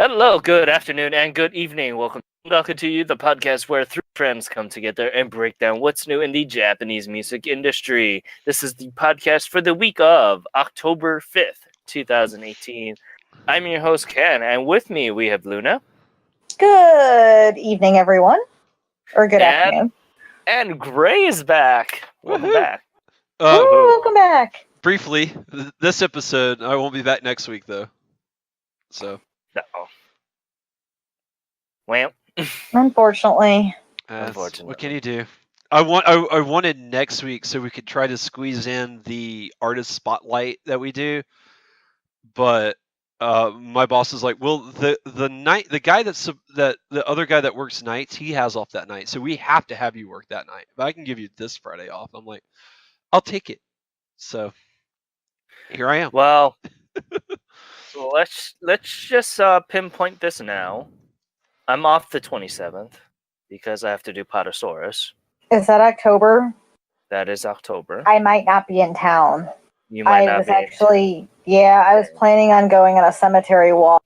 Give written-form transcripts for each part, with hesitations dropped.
Hello, good afternoon, and good evening. Welcome to you, the podcast where three friends come together and break down what's new in the Japanese music industry. This is the podcast for the week of October 5th, 2018. I'm your host, Ken, and with me we have Luna. Good evening, everyone. Or good afternoon. And Gray is back. Welcome Woohoo! back. Welcome back. Briefly, this episode, I won't be back next week, though. So, Uh-oh. Well, Unfortunately. what can you do? I wanted next week so we could try to squeeze in the artist spotlight that we do, but my boss is like, well, the other guy that works nights, he has off that night, so we have to have you work that night. But I can give you this Friday off. I'm like, I'll take it. So here I am. well, so let's just pinpoint this now. I'm off the 27th because I have to do Potosaurus. Is that October? That is October. I might not be in town. You might not be. I was planning on going on a cemetery walk.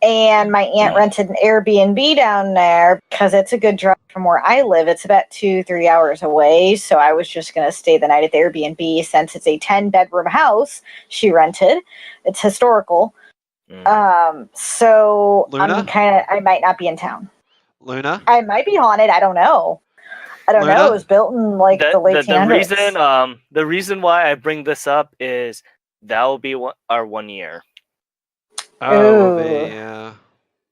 And my aunt rented an Airbnb down there because it's a good drive from where I live. It's about 2-3 hours away. So I was just going to stay the night at the Airbnb since it's a 10-bedroom house she rented. It's historical. So Luna? I might not be in town. Luna? I might be haunted. I don't know. Luna? It was built in like the late 1800s. The reason why I bring this up is that will be our 1 year. Oh, Ooh. yeah.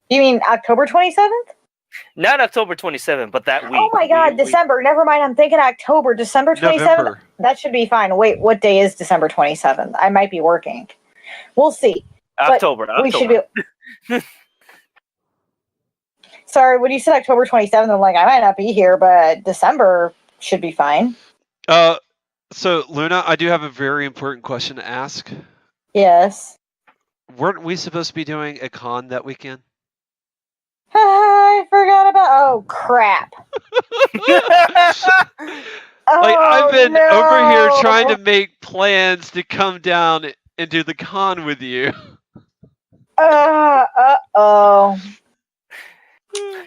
You mean October 27th? Not October 27th, but that week. Oh my God, December. Never mind. I'm thinking October. December 27th. November. That should be fine. Wait, what day is December 27th? I might be working. We'll see. October. We should be. Sorry, when you said October 27th, I'm like, I might not be here, but December should be fine. So Luna, I do have a very important question to ask. Yes. Weren't we supposed to be doing a con that weekend? I forgot about. Oh crap! I've been over here trying to make plans to come down and do the con with you. Oh.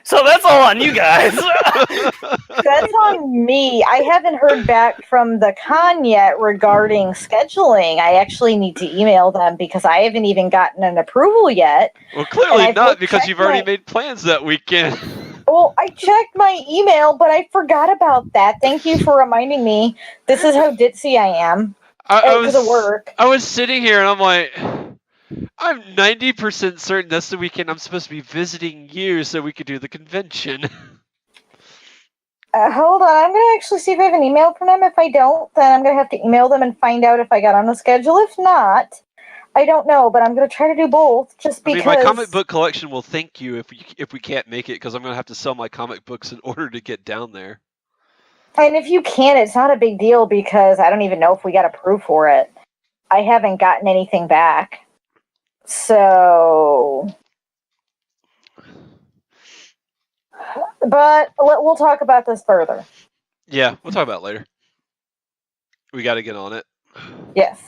So that's all on you guys. That's on me. I haven't heard back from the con yet regarding scheduling. I actually need to email them because I haven't even gotten an approval yet. Well, clearly not, because you've already made plans that weekend. Well, I checked my email, but I forgot about that. Thank you for reminding me. This is how ditzy I am. Because of work. I was sitting here and I'm like, I'm 90% certain that's the weekend I'm supposed to be visiting you so we could do the convention. Hold on, I'm going to actually see if I have an email from them. If I don't, then I'm going to have to email them and find out if I got on the schedule. If not, I don't know, but I'm going to try to do both just because... I mean, my comic book collection will thank you if we can't make it, because I'm going to have to sell my comic books in order to get down there. And if you can't, it's not a big deal because I don't even know if we got approved for it. I haven't gotten anything back. So... But we'll talk about this further. Yeah, we'll talk about it later. We got to get on it. Yes.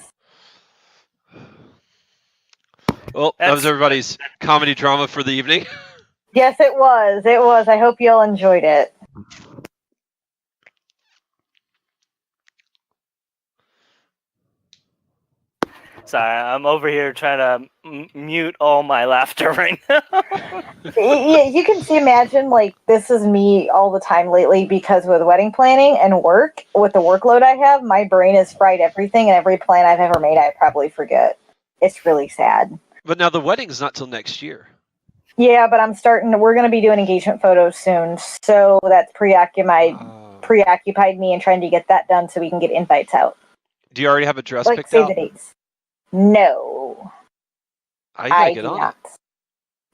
Well, that was everybody's comedy drama for the evening. Yes, it was. It was. I hope you all enjoyed it. Sorry, I'm over here trying to mute all my laughter right now. Yeah, you can imagine, like, this is me all the time lately because with wedding planning and work, with the workload I have, my brain has fried everything, and every plan I've ever made, I probably forget. It's really sad. But now the wedding's not till next year. Yeah, but we're going to be doing engagement photos soon, so that's preoccupied me in trying to get that done so we can get invites out. Do you already have a dress picked save out? the dates. No. I get on not.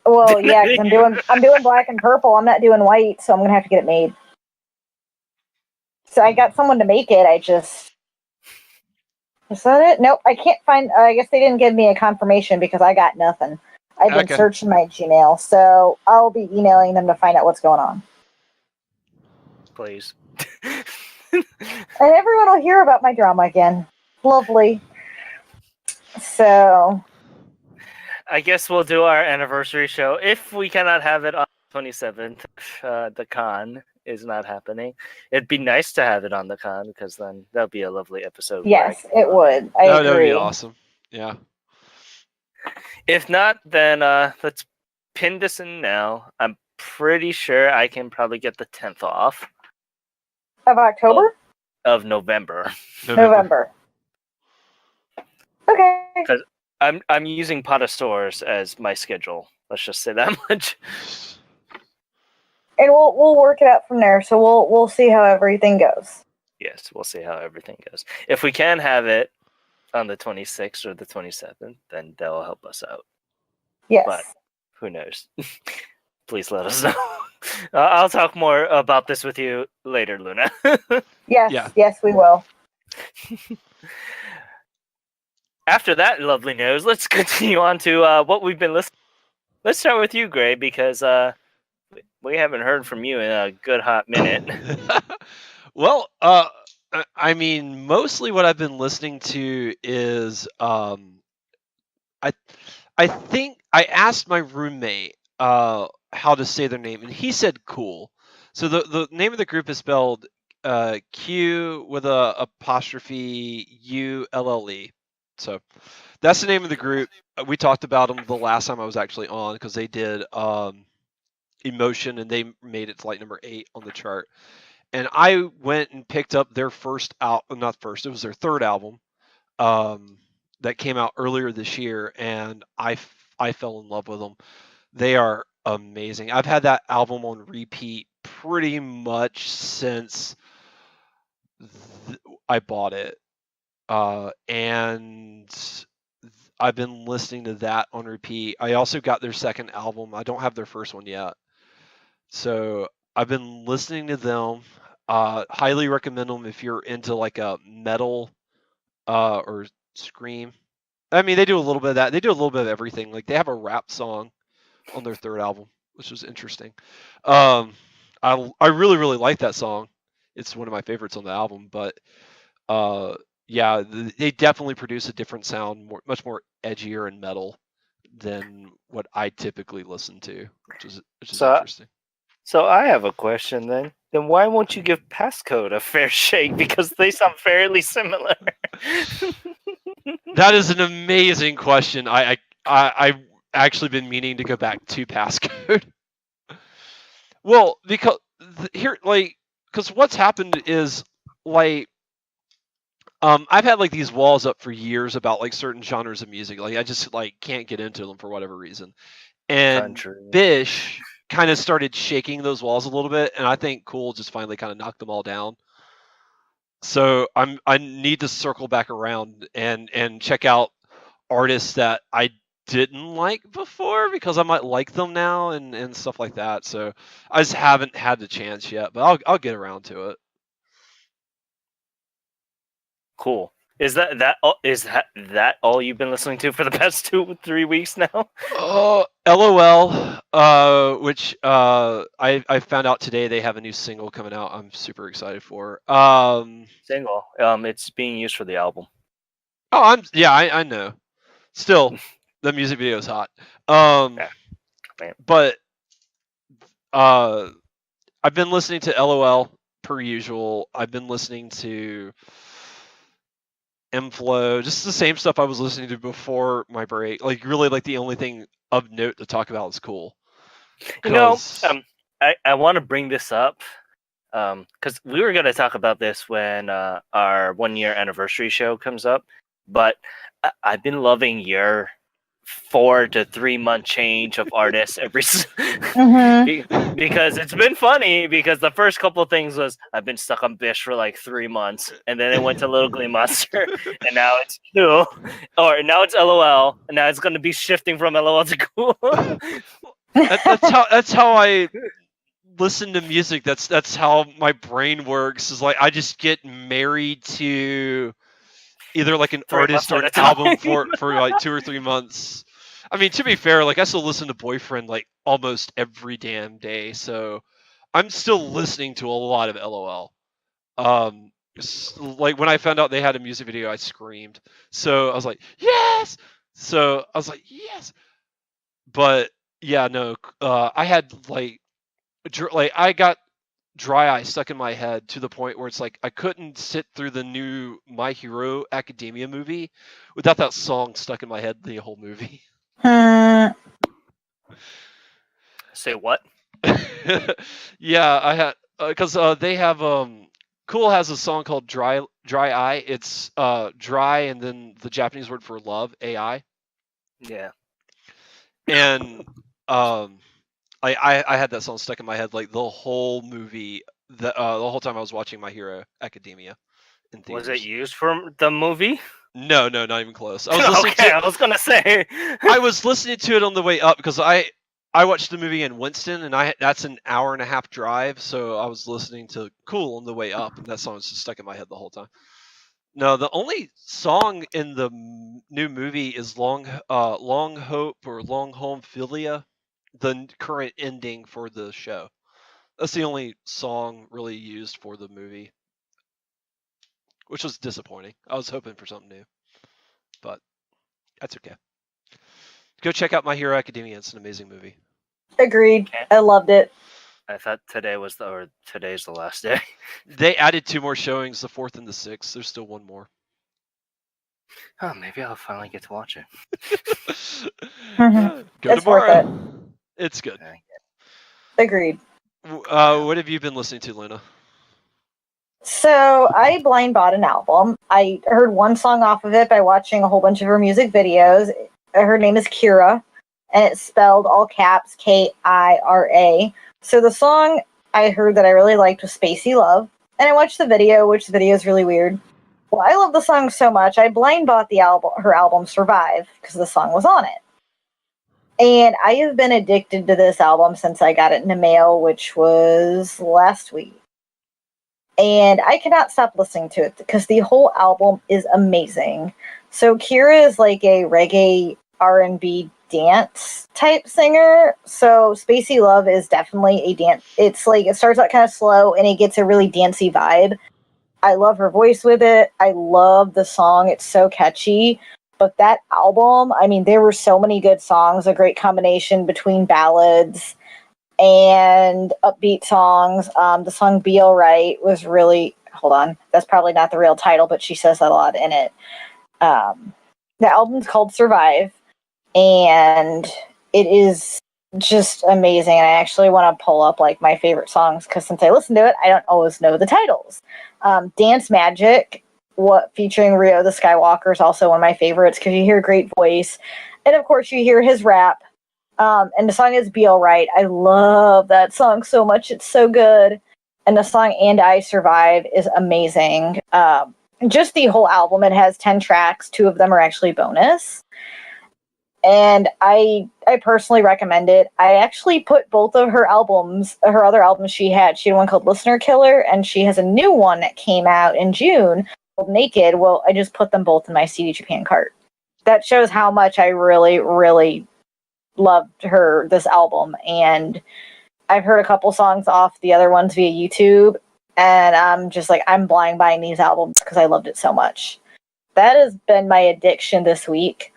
Well, yeah, because I'm doing black and purple. I'm not doing white, so I'm gonna have to get it made. So I got someone to make it. Is that it? Nope, I can't find. I guess they didn't give me a confirmation because I got nothing. I've been searching my Gmail, so I'll be emailing them to find out what's going on. Please. And everyone will hear about my drama again. Lovely. So, I guess we'll do our anniversary show if we cannot have it on the 27th. The con is not happening. It'd be nice to have it on the con because then that'll be a lovely episode. Yes, it would. I That would be agree. awesome. Yeah. If not, then let's pin this in now. I'm pretty sure I can probably get the 10th off Of October? of November. November. Okay. Because I'm using Pata Stores as my schedule. Let's just say that much. And we'll work it out from there. So we'll see how everything goes. Yes, we'll see how everything goes. If we can have it on the 26th or the 27th, then that'll help us out. Yes. But who knows? Please let us know. I'll talk more about this with you later, Luna. Yes. Yeah. Yes, we will. After that lovely news, let's continue on to what we've been listening. Let's start with you, Gray, because we haven't heard from you in a good hot minute. Well, I mean, mostly what I've been listening to is I think I asked my roommate how to say their name, and he said cool. So the name of the group is spelled Q with a apostrophe ULLE. So that's the name of the group. We talked about them the last time I was actually on because they did Emotion, and they made it to like number 8 on the chart. And I went and picked up their first album, not first, it was their third album that came out earlier this year, and I fell in love with them. They are amazing. I've had that album on repeat pretty much since I bought it. And I've been listening to that on repeat. I also got their second album. I don't have their first one yet. So I've been listening to them. Highly recommend them if you're into like a metal or scream. I mean, they do a little bit of that. They do a little bit of everything. Like they have a rap song on their third album, which was interesting. I really really like that song. It's one of my favorites on the album. But yeah, they definitely produce a different sound, much more edgier and metal than what I typically listen to, which is interesting. So I have a question then. Then why won't you give Passcode a fair shake? Because they sound fairly similar. That is an amazing question. I've actually been meaning to go back to Passcode. Well, because because what's happened is like I've had like these walls up for years about like certain genres of music. Like I just like can't get into them for whatever reason. And Country. Bish kind of started shaking those walls a little bit, and I think Cool just finally kind of knocked them all down. So I need to circle back around and check out artists that I didn't like before because I might like them now and stuff like that. So I just haven't had the chance yet, but I'll get around to it. Cool. Is that all you've been listening to for the past 2-3 weeks now? LOL, which I found out today they have a new single coming out. I'm super excited for. Single. It's being used for the album. Oh, I know. Still, the music video is hot. Yeah. But I've been listening to LOL per usual. I've been listening to Inflow, just the same stuff I was listening to before my break. Like really, like the only thing of note to talk about is Cool. You know, I want to bring this up because we were going to talk about this when our 1-year anniversary show comes up, but I've been loving your 4 to 3 month change of artists every because it's been funny because the first couple of things was I've been stuck on Bish for like 3 months and then it went to Little Glee Monster and now it's Cool, or now it's LOL and now it's going to be shifting from LOL to Cool. that's how I listen to music. That's how my brain works. Is like I just get married to either like an 3 artist months or at an a time. album for like 2 or 3 months. I mean, to be fair, like I still listen to Boyfriend like almost every damn day, so I'm still listening to a lot of LOL. Like when I found out they had a music video, I screamed. So I was like, yes. So I was like, yes. But yeah, no, I had like I got dry eye stuck in my head to the point where it's like I couldn't sit through the new My Hero Academia movie without that song stuck in my head the whole movie. Hmm. Say what? Yeah, I had because they have Cool has a song called Dry Eye. It's dry and then the Japanese word for love, AI. Yeah. And um I had that song stuck in my head like the whole movie, the whole time I was watching My Hero Academia in Was it theaters. used for the movie? No, no, not even close. Okay, I was gonna say. I was listening to it on the way up because I watched the movie in Winston and that's an hour and a half drive, so I was listening to Cool on the way up, and that song was just stuck in my head the whole time. No, the only song in the new movie is Long Hope or Long Home Philia, the current ending for the show. That's the only song really used for the movie, which was disappointing. I was hoping for something new, but that's okay. Go check out My Hero Academia. It's an amazing movie. Agreed. Okay. I loved it. I thought today's the last day. They added 2 more showings, the 4th and the 6th. There's still one more. Oh, maybe I'll finally get to watch it. Go It's tomorrow. worth It's good. Okay. Agreed. What have you been listening to, Lena? So I blind bought an album. I heard one song off of it by watching a whole bunch of her music videos. Her name is Kira, and it's spelled all caps Kira. So the song I heard that I really liked was Spacey Love, and I watched the video, which the video is really weird. Well, I love the song so much, I blind bought her album Survive because the song was on it. And I have been addicted to this album since I got it in the mail, which was last week. And I cannot stop listening to it because the whole album is amazing. So Kira is like a reggae R&B dance type singer. So Spacey Love is definitely a dance. It's like it starts out kind of slow and it gets a really dancey vibe. I love her voice with it. I love the song. It's so catchy. But that album, I mean, there were so many good songs, a great combination between ballads and upbeat songs. The song Be Alright was really, hold on, that's probably not the real title, but she says that a lot in it. The album's called Survive, and it is just amazing. And I actually want to pull up like my favorite songs because since I listen to it, I don't always know the titles. Dance Magic, what featuring Rio the Skywalker, is also one of my favorites because you hear a great voice, and of course you hear his rap. And the song is Be Alright. I love that song so much. It's so good. And the song And I Survive is amazing. Just the whole album, it has 10 tracks. 2 of them are actually bonus. And I personally recommend it. I actually put both of her albums, her other albums she had one called Listener Killer, and she has a new one that came out in June called Naked. Well, I just put them both in my CD Japan cart. That shows how much I really, really loved this album. And I've heard a couple songs off the other ones via YouTube, and I'm just like, I'm blind buying these albums because I loved it so much. That has been my addiction this week,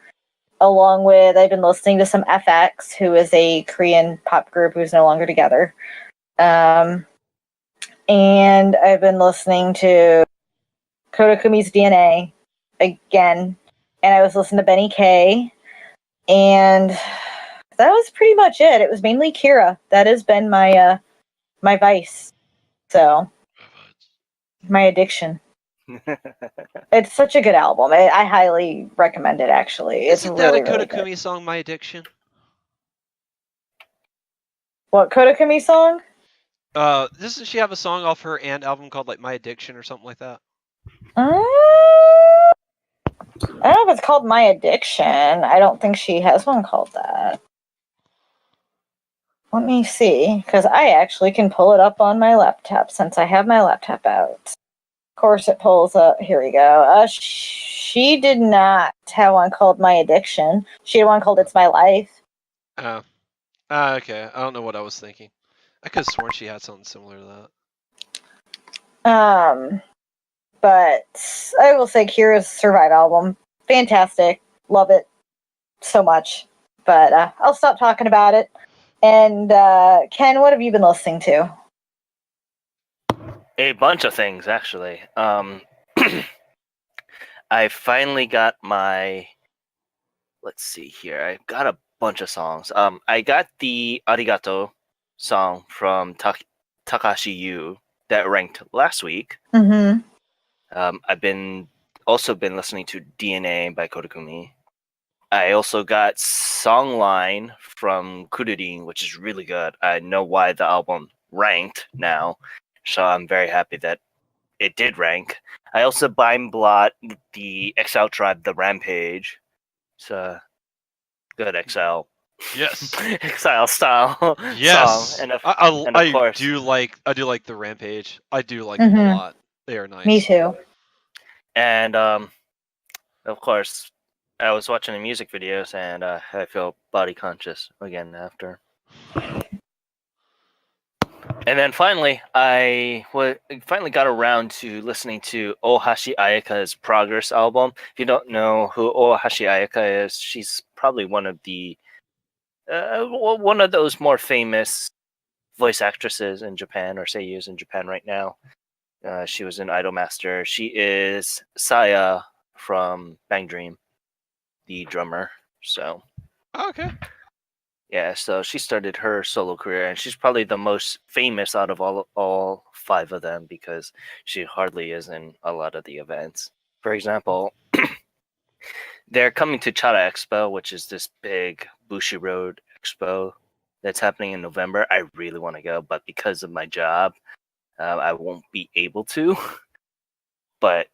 along with I've been listening to some FX, who is a Korean pop group who's no longer together. And I've been listening to Kodakumi's DNA again, and I was listening to Benny K, and that was pretty much it. It was mainly Kira. That has been my my vice. So my addiction. It's such a good album. I highly recommend it. Actually, it's Isn't that a really really good. Kodakumi song, My Addiction? What Kodakumi song? Doesn't she have a song off her and album called like My Addiction or something like that? I don't know if it's called My Addiction. I don't think she has one called that. Let me see, because I actually can pull it up on my laptop since I have my laptop out. Of course, it pulls up. Here we go. She did not have one called My Addiction. She had one called It's My Life. Oh. Okay. I don't know what I was thinking. I could have sworn she had something similar to that. But I will say Kira's Survive album, fantastic. Love it so much. but I'll stop talking about it. And Ken, what have you been listening to? A bunch of things, actually. I finally got my. Let's see here. I got a bunch of songs. I got the Arigato song from Takashi Yu that ranked last week. Mm-hmm. I've also been listening to DNA by Kodakumi. I also got Songline from Kururin, which is really good. I know why the album ranked now, so I'm very happy that it did rank. I also Beim Blot, the Exile Tribe, the Rampage. It's a good Exile. Yes. Exile style Yes. song, and of I course, do like the Rampage. I do like Mhm. them a lot. They are nice. Me too. and of course, I was watching the music videos, and I feel body conscious again after. And then finally, I finally got around to listening to Ohashi Ayaka's Progress album. If you don't know who Ohashi Ayaka is, she's probably one of those more famous voice actresses in Japan, or seiyus in Japan right now. She was in Idolmaster. She is Saya from Bang Dream, the drummer. So Okay. yeah, so she started her solo career, and she's probably the most famous out of all five of them because she hardly is in a lot of the events. For example, they're coming to Chara Expo, which is this big Bushi Road expo that's happening in November. I really want to go, but because of my job, I won't be able to. But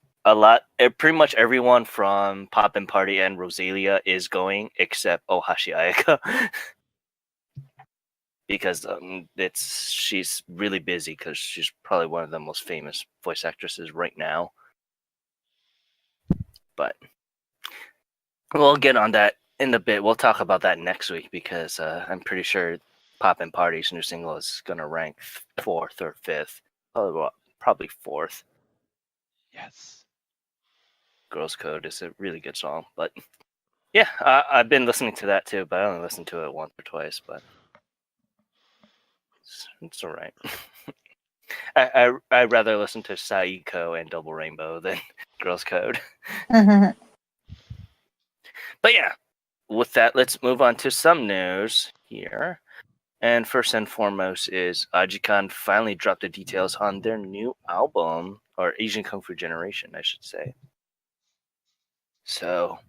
pretty much everyone from Pop and Party and Rosalia is going except Ohashi Ayaka. Because she's really busy because she's probably one of the most famous voice actresses right now. But we'll get on that in a bit. We'll talk about that next week because I'm pretty sure Pop and Party's new single is gonna rank 4th or 5th, probably 4th. Yes. Girls Code is a really good song, but yeah, I've been listening to that too, but I only listened to it once or twice, but it's all right. I'd rather listen to Saiko and Double Rainbow than Girls Code. Mhm. But yeah, with that, let's move on to some news here. And first and foremost is Ajikan finally dropped the details on their new album, or Asian Kung Fu Generation, I should say. So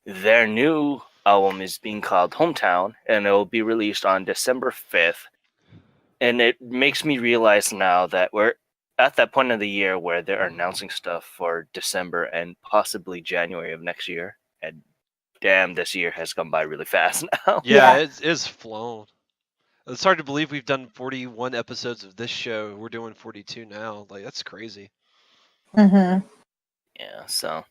their new album is being called Hometown, and it will be released on December 5th. And it makes me realize now that we're at that point of the year where they're announcing stuff for December and possibly January of next year. And damn, this year has gone by really fast now. Yeah, Yeah. it's flown. It's hard to believe we've done 41 episodes of this show. We're doing 42 now. Like, that's crazy. Mhm. Yeah, so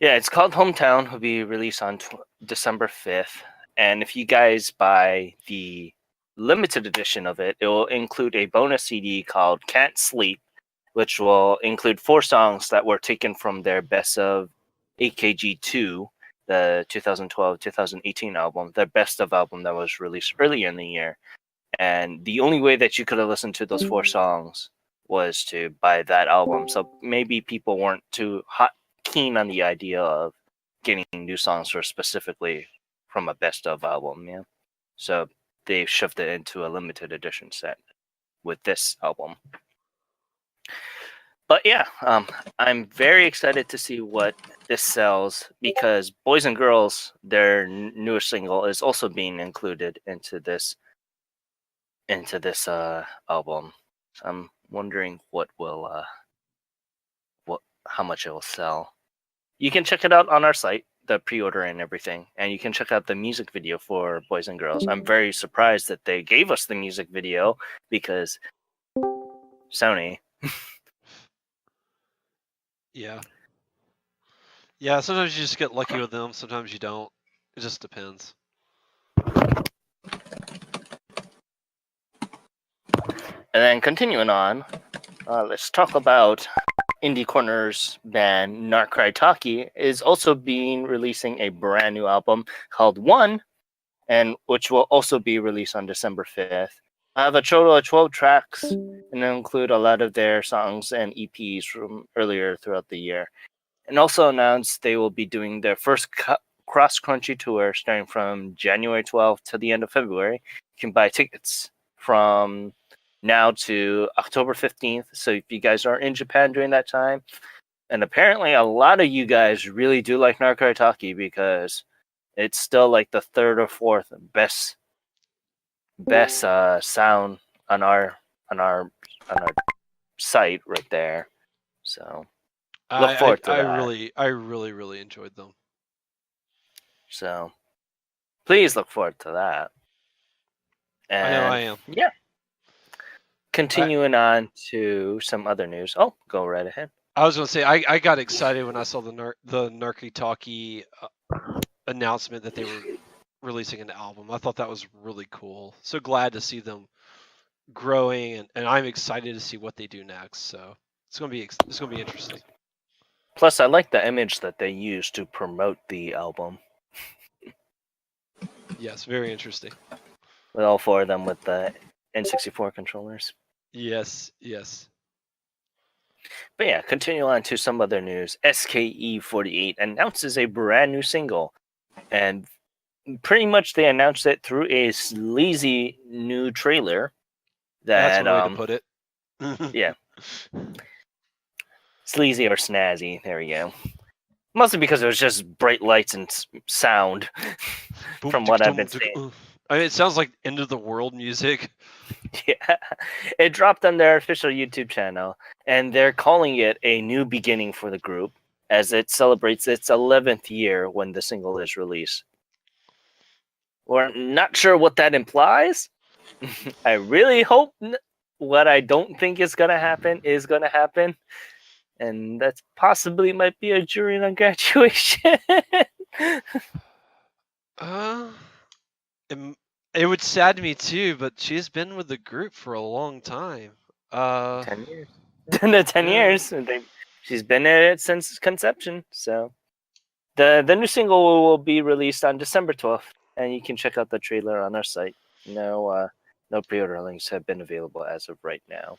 yeah, it's called Hometown. Will be released on December 5th. And if you guys buy the limited edition of it, it will include a bonus CD called Can't Sleep, which will include 4 songs that were taken from their Best of AKG 2, the 2012-2018 album, their Best of album that was released earlier in the year. And the only way that you could have listened to those 4 songs was to buy that album. So maybe people weren't too keen on the idea of getting new songs for specifically from a Best of album, yeah. So they shoved it into a limited edition set with this album. But yeah, I'm very excited to see what this sells because Boys and Girls, their newest single, is also being included into this album. So I'm wondering how much it will sell. You can check it out on our site, the pre-order and everything, and you can check out the music video for Boys and Girls. I'm very surprised that they gave us the music video because Sony. Yeah. Yeah, sometimes you just get lucky with them, sometimes you don't. It just depends. And then continuing on, let's talk about Indie Corner's band Narcry Taki is also releasing a brand new album called One, and which will also be released on December 5th. I have a total of 12 tracks, and they'll include a lot of their songs and EPs from earlier throughout the year. And also announced they will be doing their first cross-country tour starting from January 12th to the end of February. You can buy tickets from now to October 15th. So if you guys are in Japan during that time, and apparently a lot of you guys really do like Narcoitaki because it's still like the third or fourth best sound on our site right there. So look forward to I that. really enjoyed them. So please look forward to that. And I know I am. Yeah. Continuing on to some other news. Oh, go right ahead. I was gonna say I got excited when I saw the Narcoitaki announcement that they were releasing an album. I thought that was really cool. So glad to see them growing, and I'm excited to see what they do next. So it's gonna be interesting. Plus, I like the image that they use to promote the album. Yes, very interesting. With all four of them with the N64 controllers. Yes. But yeah, continue on to some other news. SKE48 announces a brand new single, and pretty much they announced it through a sleazy new trailer. That's one way to put it. Yeah, sleazy or snazzy. There we go. Mostly because it was just bright lights and sound, from what I've been seeing. I mean, it sounds like end of the world music. Yeah, it dropped on their official YouTube channel, and they're calling it a new beginning for the group as it celebrates its 11th year when the single is released. We're not sure what that implies. I really hope what I don't think is going to happen is going to happen, and that possibly might be a jury on graduation. It would sadden me too, but she's been with the group for a long time. 10 years. 10 years. She's been in it since conception. So the new single will be released on December 12th, and you can check out the trailer on our site. No pre-order links have been available as of right now.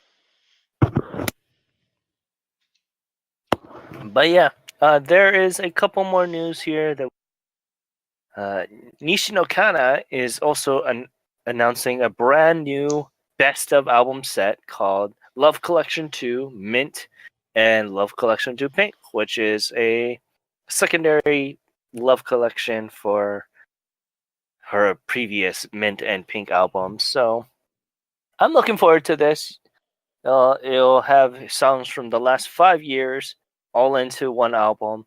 But yeah, there is a couple more news here that Nishino Kana is also announcing a brand new best of album set called Love Collection 2 Mint and Love Collection 2 Pink, which is a secondary love collection for her previous Mint and Pink albums. So I'm looking forward to this. It'll have songs from the last 5 years all into one album.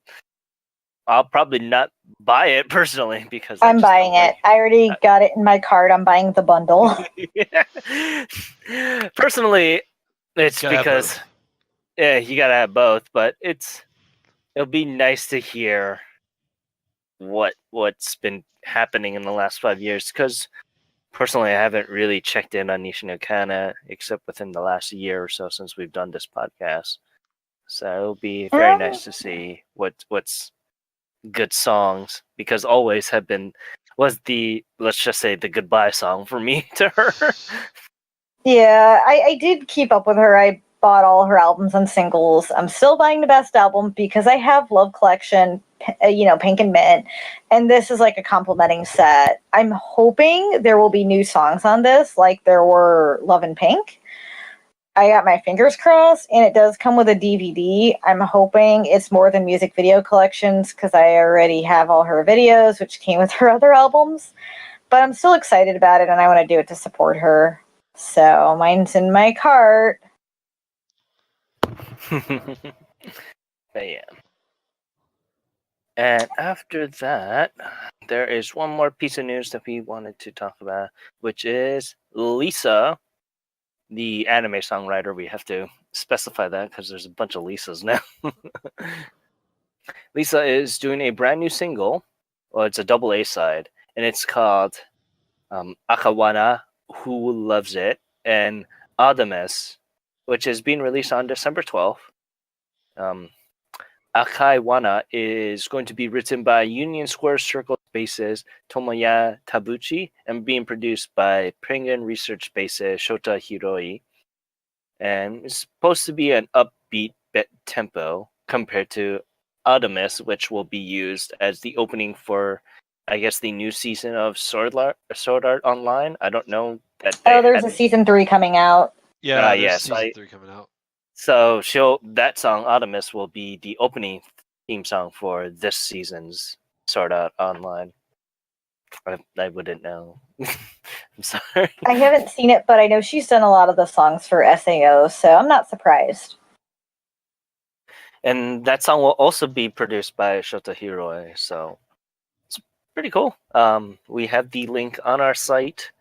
I'll probably not buy it personally because I'm buying it. I already got it in my card. I'm buying the bundle. Personally, it's because you gotta have both. But it'll be nice to hear what's been happening in the last 5 years. Because personally, I haven't really checked in on Nishino Kana except within the last year or so since we've done this podcast. So it'll be very nice to see what's good songs, because Always was the, let's just say, the goodbye song for me to her. Yeah, I did keep up with her. I bought all her albums and singles. I'm still buying the best album because I have Love Collection, Pink and Mint, and this is like a complimenting set. I'm hoping there will be new songs on this, like there were Love and Pink. I got my fingers crossed, and it does come with a DVD. I'm hoping it's more than music video collections because I already have all her videos, which came with her other albums. But I'm still excited about it, and I want to do it to support her. So mine's in my cart. But yeah. And after that, there is one more piece of news that we wanted to talk about, which is Lisa, the anime songwriter. We have to specify that because there's a bunch of Lisas now. Lisa is doing a brand new single. Well, it's a double A side, and it's called Akawana, Who Loves It, and Adames, which is being released on December 12th. Akai Wana is going to be written by Union Square Circle bassist Tomoya Tabuchi and being produced by Penguin Research bassist Shota Hiroi. And it's supposed to be an upbeat tempo compared to Artemis, which will be used as the opening for, I guess, the new season of Sword Art Online. I don't know that they there's a had. season 3 coming out. Yeah, there's Yes, season 3 coming out. So that song Artemis will be the opening theme song for this season's Sword Art Online. I wouldn't know. I'm sorry. I haven't seen it, but I know she's done a lot of the songs for SAO, so I'm not surprised. And that song will also be produced by Shota Hiroi, so it's pretty cool. We have the link on our site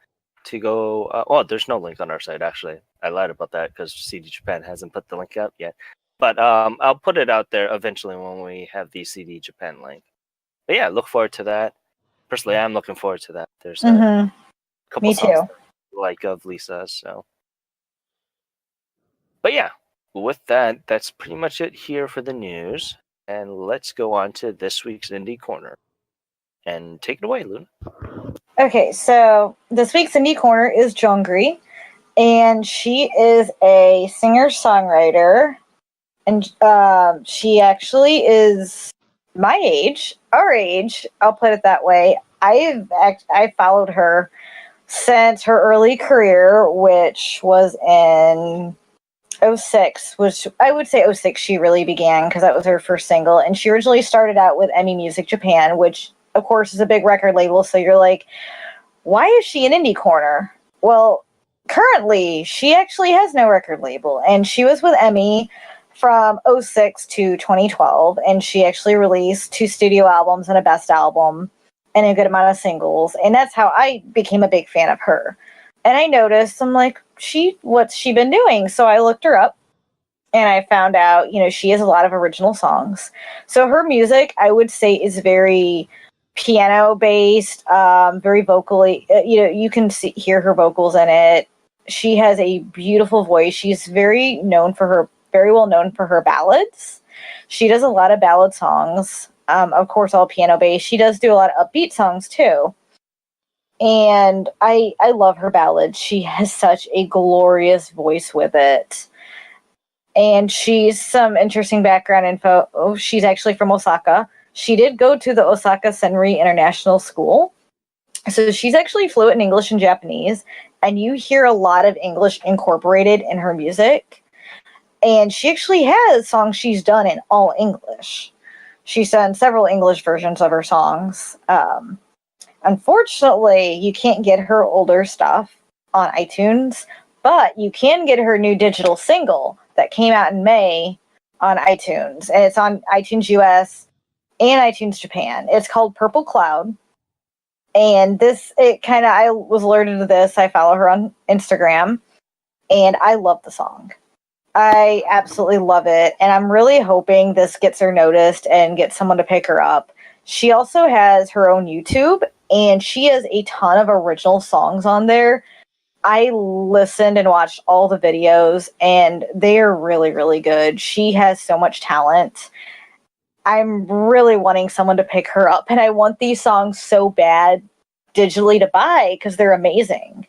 to go. There's no link on our site actually. I lied about that because CD Japan hasn't put the link out yet. But I'll put it out there eventually when we have the CD Japan link. But yeah, look forward to that. Personally, I'm looking forward to that. There's a couple Me songs too. like of Lisa, so. But yeah, with that, that's pretty much it here for the news. And let's go on to this week's Indie Corner. And take it away, Luna. Okay, so this week's Indie Corner is Jongri, and she is a singer-songwriter, and she actually is my age, our age, I'll put it that way. I followed her since her early career, which was in 06, which I would say 06 she really began because that was her first single. And she originally started out with EMI Music Japan, which of course is a big record label. So you're like, why is she an indie corner? Well, currently she actually has no record label, and she was with EMI from 06 to 2012, and she actually released 2 studio albums and a best album and a good amount of singles. And that's how I became a big fan of her. And I noticed, I'm like, what's she been doing? So I looked her up and I found out, she has a lot of original songs. So her music, I would say, is very piano based, very vocally, you can hear her vocals in it. She has a beautiful voice. She's very well known for her ballads. She does a lot of ballad songs, of course, all piano based. She does do a lot of upbeat songs too. And I love her ballads. She has such a glorious voice with it. And she's some interesting background info. Oh, she's actually from Osaka. She did go to the Osaka Senri International School. So she's actually fluent in English and Japanese. And you hear a lot of English incorporated in her music. And she actually has songs she's done in all English. She's done several English versions of her songs. Unfortunately, you can't get her older stuff on iTunes, but you can get her new digital single that came out in May on iTunes. And it's on iTunes US and iTunes Japan. It's called Purple Cloud. And I was alerted to this. I follow her on Instagram, and I love the song. I absolutely love it. And I'm really hoping this gets her noticed and gets someone to pick her up. She also has her own YouTube, and she has a ton of original songs on there. I listened and watched all the videos, and they are really, really good. She has so much talent. I'm really wanting someone to pick her up, and I want these songs so bad digitally to buy because they're amazing.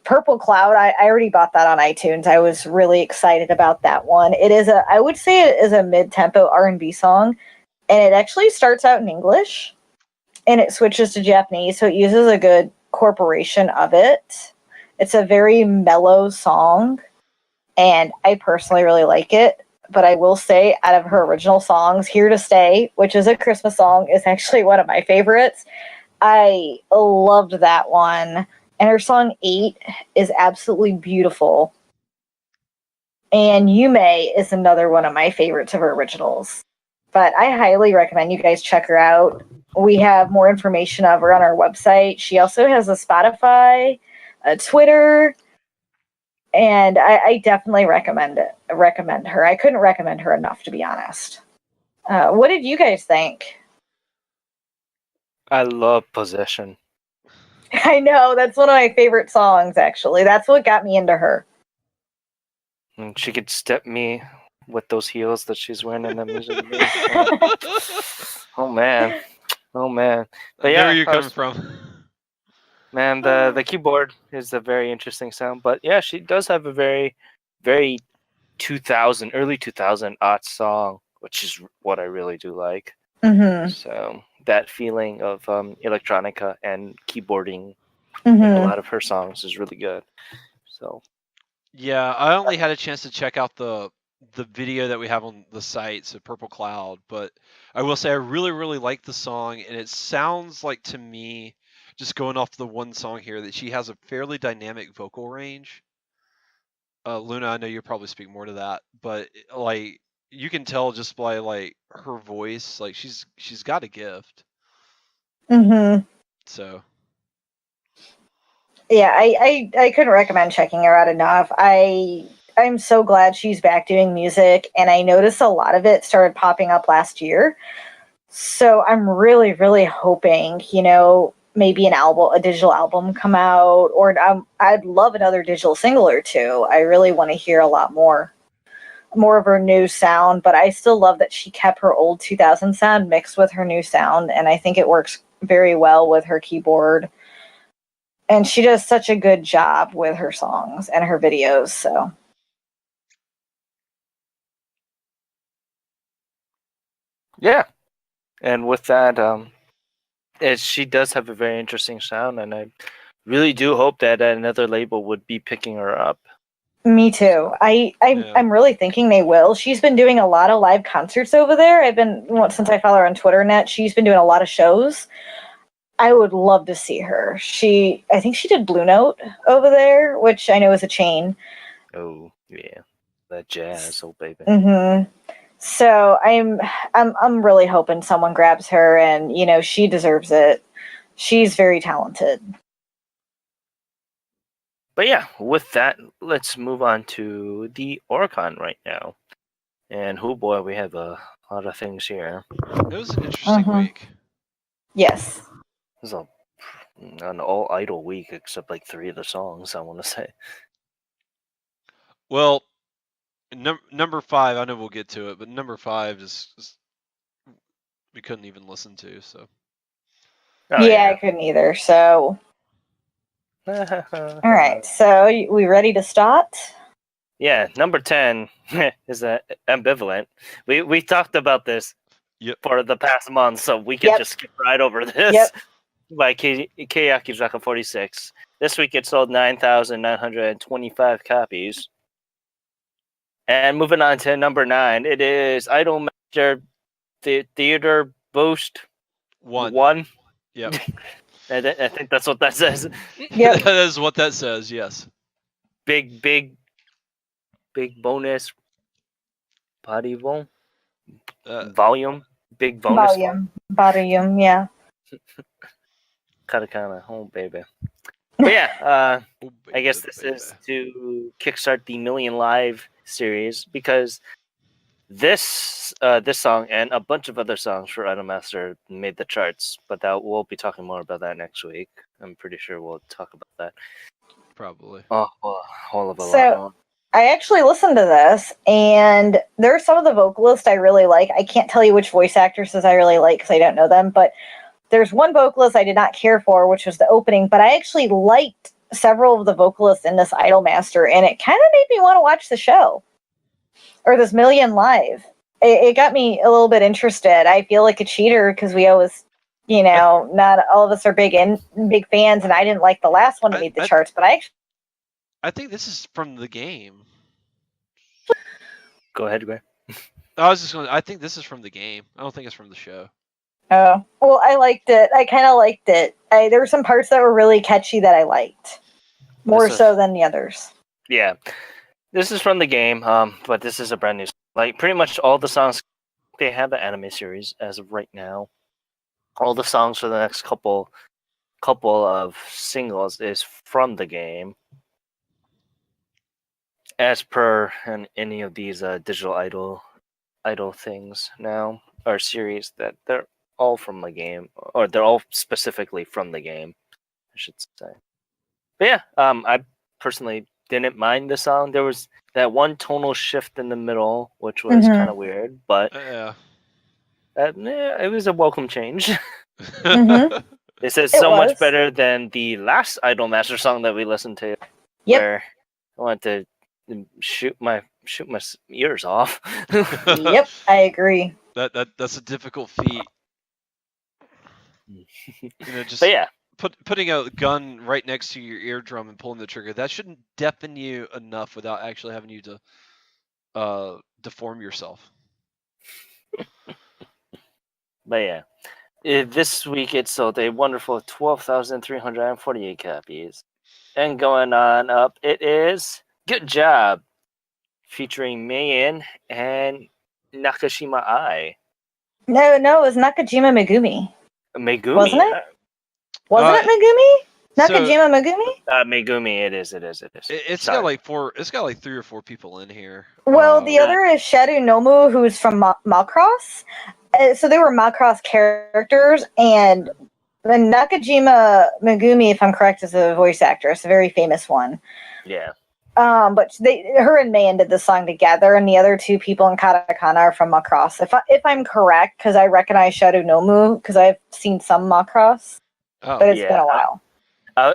Purple Cloud, I already bought that on iTunes. I was really excited about that one. I would say it is a mid-tempo R&B song, and it actually starts out in English, and it switches to Japanese, so it uses a good corporation of it. It's a very mellow song, and I personally really like it. But I will say, out of her original songs, Here to Stay, which is a Christmas song, is actually one of my favorites. I loved that one. And her song 8 is absolutely beautiful. And Yume is another one of my favorites of her originals. But I highly recommend you guys check her out. We have more information of her on our website. She also has a Spotify, a Twitter, and I definitely recommend her. I couldn't recommend her enough, to be honest. What did you guys think? I love Possession. I know, that's one of my favorite songs, actually. That's what got me into her. And she could step me with those heels that she's wearing in the music video. Oh man, oh man. But I know yeah, where you're coming from. man, the keyboard is a very interesting sound. But yeah, she does have a very 2000 early 2000 aught song, which is what I really do like. Mm-hmm. So that feeling of electronica and keyboarding in a Mm-hmm. lot of her songs is really good. So Yeah, I only had a chance to check out the video that we have on the site, so Purple Cloud, but I will say I really like the song, and it sounds like to me, just going off the one song here, that she has a fairly dynamic vocal range. Luna, I know you probably speak more to that, but like you can tell just by like her voice, like she's got a gift. Mm-hmm. So Yeah, I couldn't recommend checking her out enough. I'm so glad she's back doing music, and I noticed a lot of it started popping up last year. So I'm really hoping, maybe a digital album come out, or I'd love another digital single or two. I really want to hear a lot more of her new sound, but I still love that she kept her old 2000 sound mixed with her new sound, and I think it works very well with her keyboard. And she does such a good job with her songs and her videos, so. yeah, and with that, she does have a very interesting sound, and I really do hope that another label would be picking her up. Me too. I'm really thinking they will. She's been doing a lot of live concerts over there. Since I follow her on Twitter net, she's been doing a lot of shows. I would love to see her. I think she did Blue Note over there, which I know is a chain. Oh yeah, that jazz, oh baby. Mm-hmm. So I'm really hoping someone grabs her, and she deserves it. She's very talented. But yeah, with that, let's move on to the Oricon right now. And oh boy, we have a lot of things here. it was an interesting week. Yes. This is an all idol week except like 3 of the songs, I want to say. Well, number 5, I know we'll get to it, but number 5 is we couldn't even listen to. So Oh, yeah, I couldn't either. So all right, so we ready to start? Yeah, number 10 is ambivalent. We talked about this for the past month, so we can just skip right over this. By Keyakizaka 46. This week it sold 9,925 copies. And moving on to number 9, it is Idolmaster Theater Boost 1. Yep. I think that's what that says. Yep. That is what that says, yes. Big bonus body volume. Big bonus volume, yeah. Katakana, oh baby. But yeah, I guess this baby. is to kickstart the Million Live series, because this song and a bunch of other songs for Idolmaster made the charts, but we'll be talking more about that next week. I'm pretty sure we'll talk about that. Probably. Oh, well, all of a lot more. I actually listened to this, and there are some of the vocalists I really like. I can't tell you which voice actresses I really like because I don't know them, but there's one vocalist I did not care for, which was the opening, but I actually liked several of the vocalists in this Idolmaster, and it kind of made me want to watch the show, or this Million Live. It got me a little bit interested. I feel like a cheater because we always, not all of us are big fans, and I didn't like the last one that made the charts, but I think this is from the game. Go ahead, Gray. I think this is from the game. I don't think it's from the show. Oh, well, I liked it. I kind of liked it. There were some parts that were really catchy that I liked. More so than the others. Yeah. This is from the game, but this is a brand new song. Like, pretty much all the songs, they have the anime series as of right now. All the songs for the next couple of singles is from the game. As per any of these digital idol things now, or series, that they're all from the game, or they're all specifically from the game, I should say. But yeah, I personally didn't mind the song. There was that one tonal shift in the middle, which was Mhm. kind of weird, but Yeah. it was a welcome change. Mhm. This is It so much was. better than the last Idolmaster song that we listened to, Yep. where I want to shoot my ears off. Yep. I agree. That's a difficult feat. But Just yeah, putting a gun right next to your eardrum and pulling the trigger, that shouldn't deafen you enough without actually having you to deform yourself. but yeah. This week it sold a wonderful 12,348 copies. And going on up, it is Good Job, featuring Mayin and Nakashima Ai. No, it was Nakajima Megumi, Megumi. wasn't it? Wasn't it Megumi? So Nakajima Megumi? Megumi, it is. it's Sorry. got like it's got like 3 or 4 people in here. Well, the other is Shadow Nomu, who's from Macross. So they were Macross characters, and the Nakajima Megumi, if I'm correct, is a voice actress, a very famous one. Yeah. But her and Mayan did the song together, and the other 2 people in Katakana are from Macross. If I'm correct, because I recognize Shadow Nomu, because I've seen some Macross, but it's been a while.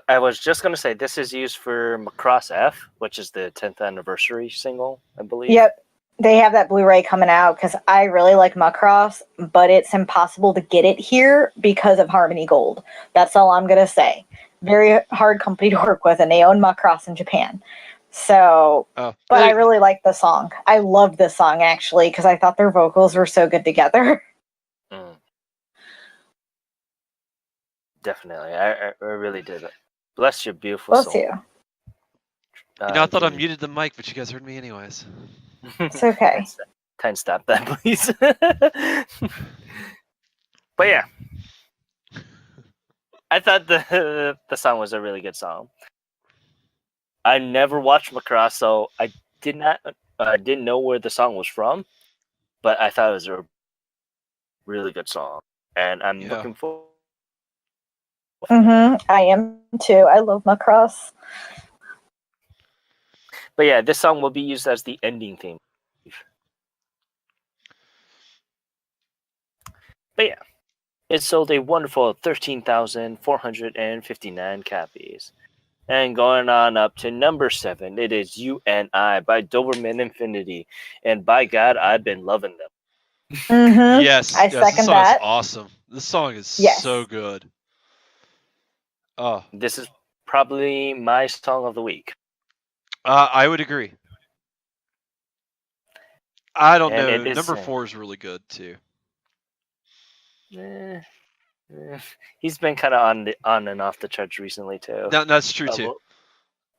I was just going to say, this is used for Macross F, which is the 10th anniversary single, I believe. Yep. They have that Blu-ray coming out because I really like Macross, but it's impossible to get it here because of Harmony Gold. That's all I'm going to say. Very hard company to work with, and they own Macross in Japan. So, but I really like the song. I loved this song, actually, because I thought their vocals were so good together. Definitely. I really did it. Bless your beautiful soul. Bless you. I thought I muted the mic, but you guys heard me anyways. It's okay. Time stop that, please. But yeah, I thought the song was a really good song. I never watched Macross, so I didn't know where the song was from, but I thought it was a really good song, and I'm looking forward. I am too. I love Macross. But yeah, this song will be used as the ending theme. But yeah, it sold a wonderful 13,459 copies. And going on up to number 7, it is You and I by Doberman Infinity. And by God, I've been loving them. Yes, I second this song that. is awesome. This song is so good. Oh, this is probably my song of the week. I would agree. I don't And know. Number 4 is really good too. He's been kind of on and off the charts recently too. No, that's true too.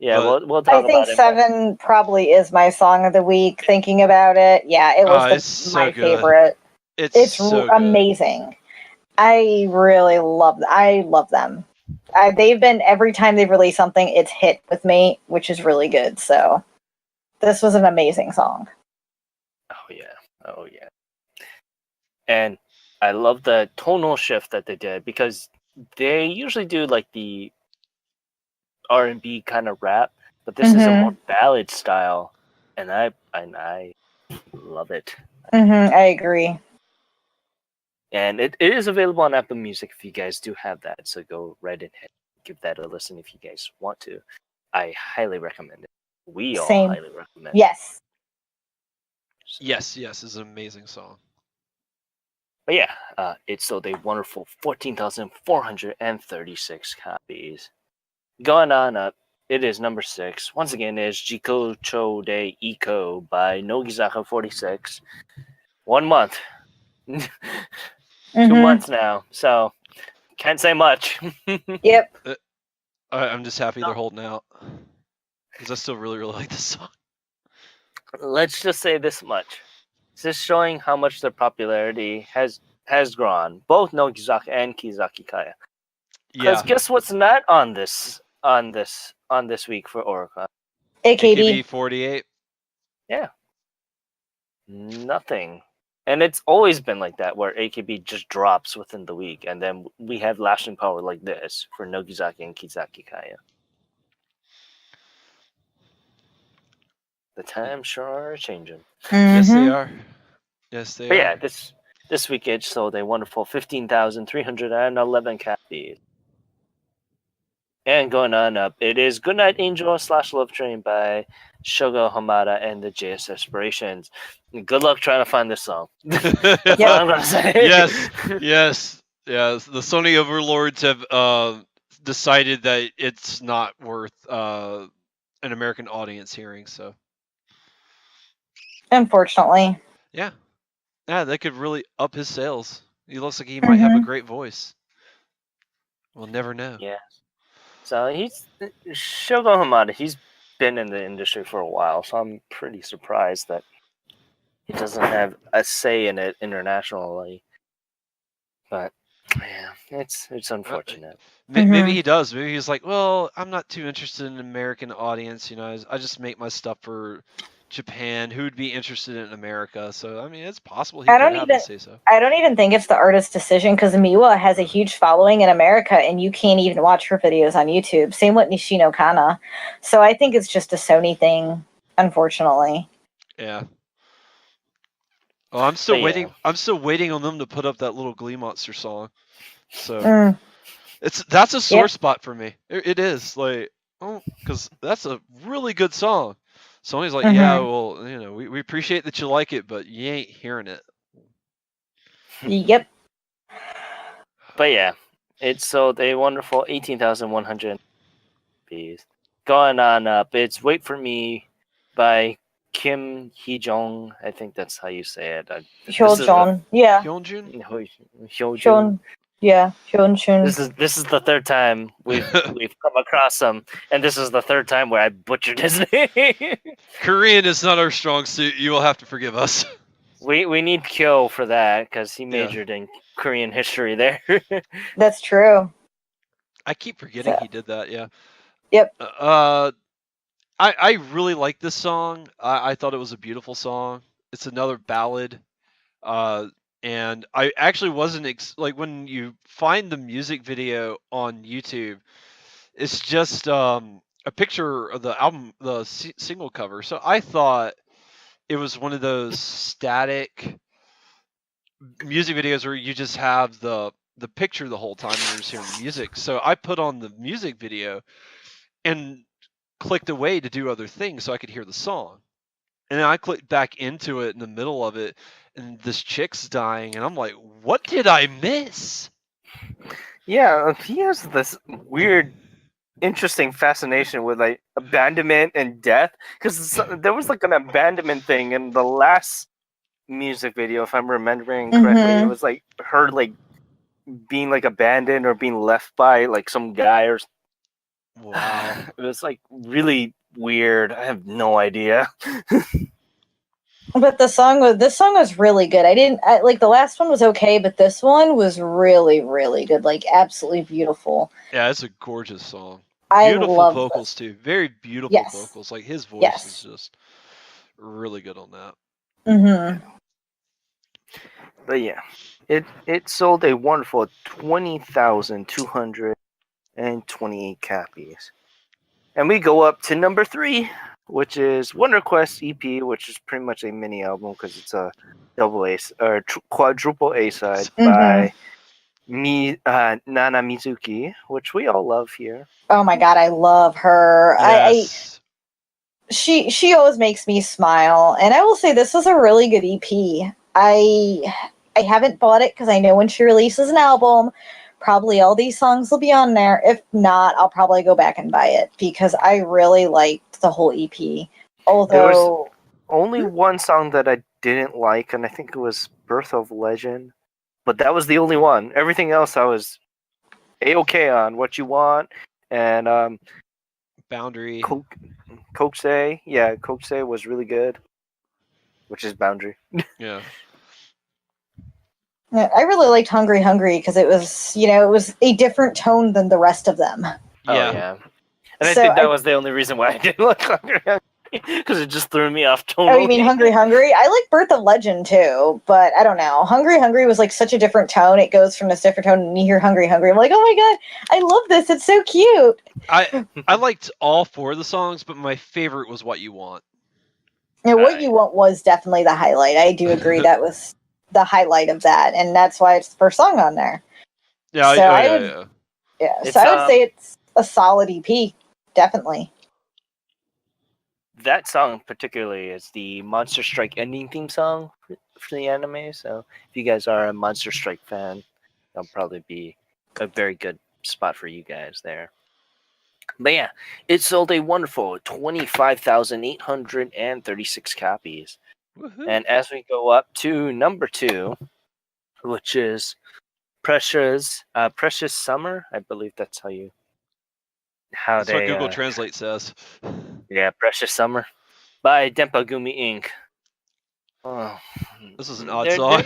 We'll talk about it. I think 7 probably is my song of the week. Thinking about it, yeah, it was my favorite. It's so amazing. I really love. I love them. They've been every time they've released something, it's hit with me, which is really good. So this was an amazing song. Oh yeah. And I love the tonal shift that they did because they usually do like the R&B kind of rap, but this is a more ballad style, and I love it. I agree. And it is available on Apple Music if you guys do have that. So go right ahead, give that a listen if you guys want to. I highly recommend it. We all highly recommend it. Yes. So. Yes, it's an amazing song. But yeah, it sold a wonderful 14,436 copies. Going on up, it is number 6. Once again, is Jikocho de Iko by Nogizaka 46. 1 month. 2 months now, so can't say much. Yep. I'm just happy they're holding out because I still really like this song. Let's just say this much: it's just showing how much their popularity has grown, both Nogizaka and Kizaki Kaya. Because guess what's not on this week for Oricon? AKB 48. Yeah, nothing. And it's always been like that, where AKB just drops within the week, and then we have lasting power like this for Nogizaki and Kizaki Kaya. The times sure are changing. Yes, they Mhm. are. Yes, they But are. yeah, this week it sold a wonderful 15,311 copies. And going on up, it is Goodnight Angel / Love Train by Shogo Hamada and the JS Aspirations. Good luck trying to find this song. That's all I'm gonna say. Yes, yes, yes. The Sony overlords have decided that it's not worth an American audience hearing. So Unfortunately. yeah, that could really up his sales. He looks like he might have a Mhm. great voice. We'll never know. Yeah. So he's Shogo Hamada. He's been in the industry for a while, so I'm pretty surprised that he doesn't have a say in it internationally. But yeah, it's unfortunate. Maybe Mhm. he does. Maybe he's like, well, I'm not too interested in an American audience. I just make my stuff for Japan. Who would be interested in America? So I mean, it's possible he I could don't have a even say so. I don't even think it's the artist's decision because Miwa has a huge following in America and you can't even watch her videos on YouTube. Same with Nishino Kana. So I think it's just a Sony thing, unfortunately. Yeah. Well, I'm still But yeah, waiting. I'm still waiting on them to put up that little Glee Monster song. So Mm, that's a sore yep. spot for me. It is like, oh, because that's a really good song. Sony's like, yeah, Mhm. well, we appreciate that you like it, but you ain't hearing it. Yep. but yeah, it sold a wonderful 18,100 copies. Going on up, it's "Wait for Me" by Kim Hee Jong. I think that's how you say it. This is the Hyojon. Yeah. Hyunjin? Hyojun. Hyun. Yeah. Hyunchun. This is the third time we've come across him, and this is the third time where I butchered his name. Korean is not our strong suit. You will have to forgive us. we need Kyo for that because he Yeah. majored in Korean history there. That's true. I keep forgetting So, he did that. Yeah. yep. I really like this song. I thought it was a beautiful song. It's another ballad. Uh, and I actually wasn't like when you find the music video on YouTube, it's just a picture of the album, the single cover. So I thought it was one of those static music videos where you just have the picture the whole time and you're just hearing the music. So I put on the music video and clicked away to do other things so I could hear the song. And then I clicked back into it in the middle of it, and this chick's dying, and I'm like, what did I miss? Yeah, he has this weird, interesting fascination with like abandonment and death. Because there was like an abandonment thing in the last music video, if I'm remembering correctly. It Mhm. was like her like being like abandoned or being left by like some guy or Wow. it was like really weird. I have no idea. But this song was really good. Like the last one was okay, but this one was really, really good. Like absolutely beautiful. Yeah, it's a gorgeous song. I Beautiful love vocals this. too. Very beautiful Yes. vocals. Like his voice is Yes. just really good on that. Mhm. But yeah, it sold a wonderful 20,228 copies. And we go up to number 3, which is Wonder Quest EP, which is pretty much a mini album because it's a double A or quadruple A side Mhm. by Nana Mizuki, which we all love here. Oh my god, I love her. Yes. She always makes me smile, and I will say this is a really good EP. I haven't bought it because I know when she releases an album, probably all these songs will be on there. If not, I'll probably go back and buy it because I really liked the whole EP. There was Although, only one song that I didn't like, and I think it was Birth of Legend, but that was the only one. Everything else I was A-okay on. What You Want, and Boundary. Kokse. Yeah, Kokse was really good, which is Boundary. Yeah. I really liked Hungry Hungry because it was a different tone than the rest of them. Oh Yeah. yeah, and I So think that I was the only reason why I didn't like Hungry because it just threw me off Oh, you mean tonally. Hungry Hungry? I like Birth of Legend too, but I don't know. Hungry Hungry was like such a different tone. It goes from this different tone, and you hear Hungry Hungry. I'm like, oh my god, I love this. It's so cute. I liked all 4 of the songs, but my favorite was What You Want. And What Right. You Want was definitely the highlight. I do agree that was the highlight of that, and that's why it's the first song on there. Yeah, So I would, yeah. yeah. It's So I would say it's a solid EP, definitely. that song particularly is the Monster Strike ending theme song for the anime. So if you guys are a Monster Strike fan, that'll probably be a very good spot for you guys there. But yeah, it sold a wonderful 25,836 copies. Woohoo. And as we go up to number 2, which is Precious Summer, I believe that's how That's what they Google Translate says. yeah, Precious Summer by Dempagumi Inc. Oh, This is an odd they're song.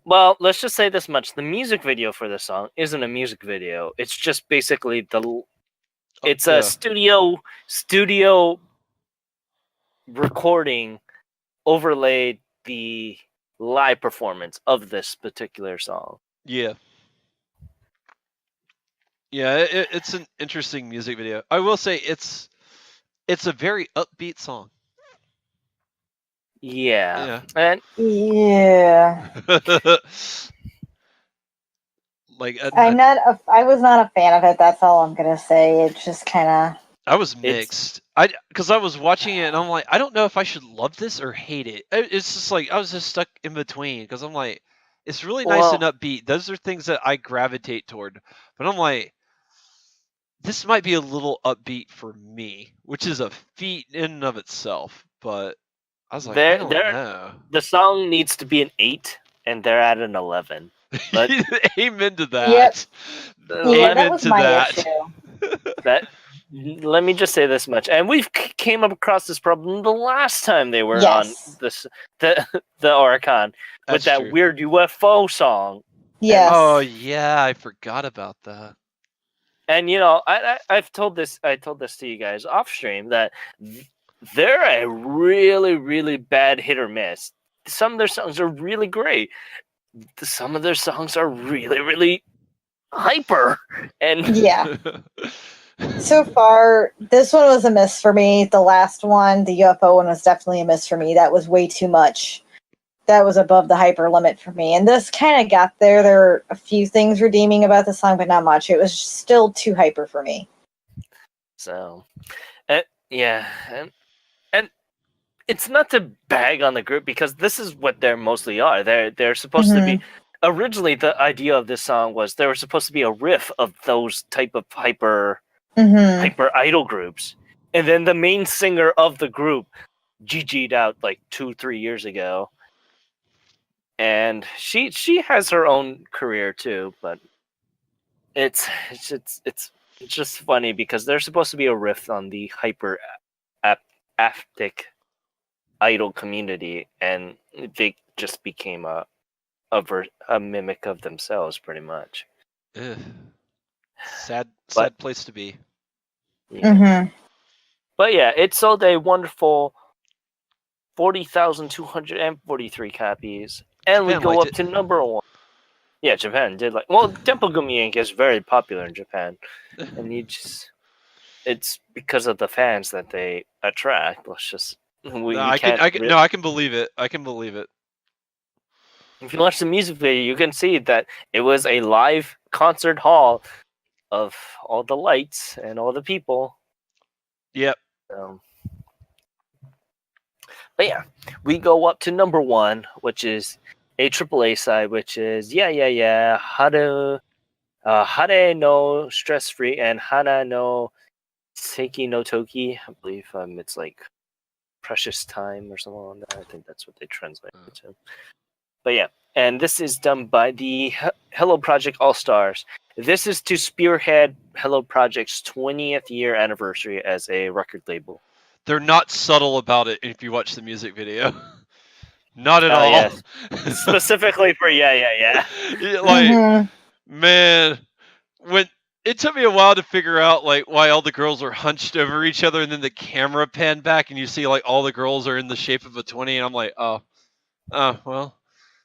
well, let's just say this much: the music video for this song isn't a music video. It's just basically it's a Yeah. studio recording overlaid the live performance of this particular song. Yeah. Yeah, it's an interesting music video. I will say it's a very upbeat song. Yeah, Yeah. and Yeah, Like I was not a fan of it. That's all I'm gonna say. It just kind of. I was it's mixed. Because I was watching it and I'm like, I don't know if I should love this or hate it. It's just like I was just stuck in between because I'm like, it's really nice and well, upbeat. Those are things that I gravitate toward. But I'm like, this might be a little upbeat for me, which is a feat in and of itself. But I was like, I don't there know. the song needs to be an 8, and they're at an 11. But Amen to Yep. that. Yeah, let that Amen was to my that. issue. that let me just say this much, and we've came up across this problem the last time they were on Yes. the oricon with That's that true. weird UFO song. Yes. Oh yeah, I forgot about that. And you know, I've told this to you guys off stream that they're a really really bad hit or miss. Some of their songs are really great. Some of their songs are really really hyper, and Yeah. So far, this one was a miss for me. The last one, the UFO one, was definitely a miss for me. That was way too much. That was above the hyper limit for me. And this kind of got there. There were a few things redeeming about the song, but not much. It was still too hyper for me. so yeah, and it's not to bag on the group because this is what they're mostly are. They're supposed to be. Originally, the idea of this song was there was supposed to be a riff of those type of hyper idol groups, and then the main singer of the group GG'd out like 2-3 years ago, and she has her own career too. But it's just funny because there's supposed to be a riff on the hyper aptic idol community, and they just became a mimic of themselves pretty much. Ugh. Sad But place to be. yeah. But yeah, it sold a wonderful 40,243 copies, and we Japan go liked up it. to number 1. Yeah, Japan did like. Well, Tempogumi Inc. is very popular in Japan, and it's because of the fans that they attract. Let's just we can't. I can believe it. I can believe it. If you watch the music video, you can see that it was a live concert hall of all the lights and all the people. Yep. But yeah, we go up to number 1, which is a AAA side, which is Hare no Stress Free and Hana no Seiki no Toki. I believe it's like Precious Time or something like that. I think that's what they translate it to. But yeah, and this is done by the Hello Project All Stars. This is to spearhead Hello Project's 20th year anniversary as a record label. They're not subtle about it if you watch the music video. Not at all. Yes. Specifically for Like, man, when it took me a while to figure out like why all the girls are hunched over each other, and then the camera panned back and you see like all the girls are in the shape of a 20, and I'm like, oh well,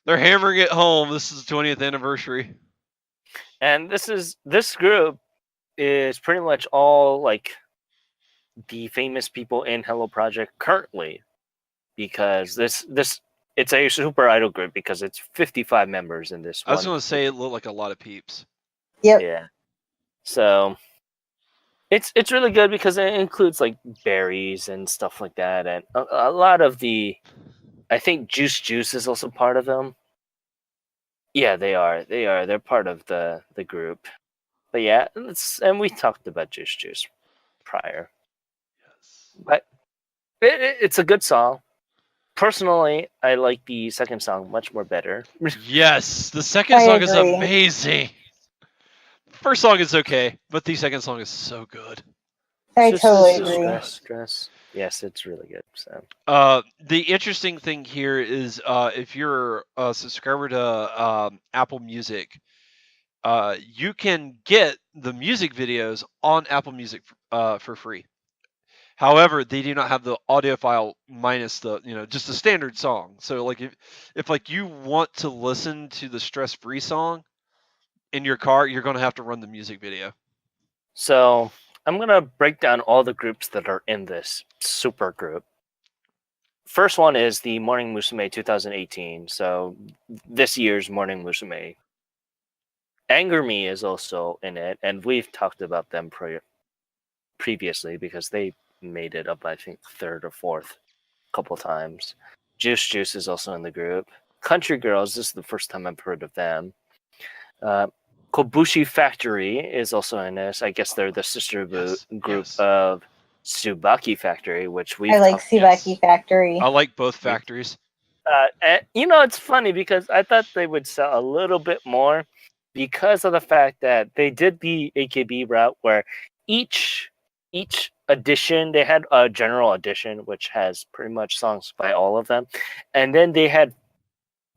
they're hammering it home. This is the 20th anniversary. And this group is pretty much all like the famous people in Hello Project currently, because this it's a super idol group because it's 55 members in this I was one. going to say it looked like a lot of peeps. Yep. Yeah. So it's really good because it includes like berries and stuff like that, and a lot of the. I think Juice is also part of them. Yeah, they are. They're part of the group. But yeah, and we talked about Juice prior. Yes. But it's a good song. Personally, I like the second song much more better. Yes, the second I song is agree. amazing. First song is okay, but the second song is so good. I Just totally so agree. good. stress. Yes, it's really good. So The interesting thing here is if you're a subscriber to Apple Music, you can get the music videos on Apple Music for free. However, they do not have the audio file minus the just the standard song. So like if like you want to listen to the stress free song in your car, you're gonna have to run the music video. So I'm gonna break down all the groups that are in this super group. First one is the Morning Musume 2018. So this year's Morning Musume. Anger Me is also in it, and we've talked about them previously because they made it up, I think, third or fourth a couple times. Juice is also in the group. Country Girls, this is the first time I've heard of them. Kobushi Factory is also in this. I guess they're the sister group Yes. of Tsubaki Factory, which we've I like talked. Tsubaki Factory. I like both factories. And, it's funny because I thought they would sell a little bit more because of the fact that they did the AKB route where each edition they had a general edition which has pretty much songs by all of them, and then they had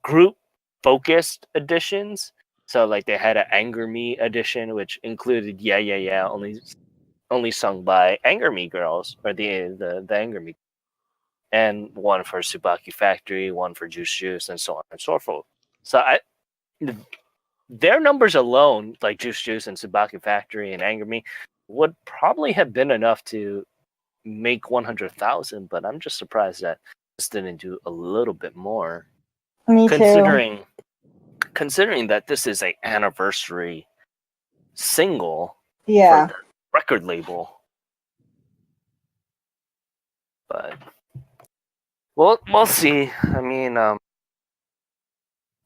group focused editions. So like they had an Anger Me edition which included Yeah Yeah Yeah only sung by Anger Me girls, or the Anger Me, and one for Tsubaki Factory, one for Juice, and so on and so forth. So their numbers alone, like Juice and Tsubaki Factory and Anger Me, would probably have been enough to make 100,000. But I'm just surprised that this didn't do a little bit more, Me too. considering that this is an anniversary single Yeah. for the record label. But we'll see. I mean,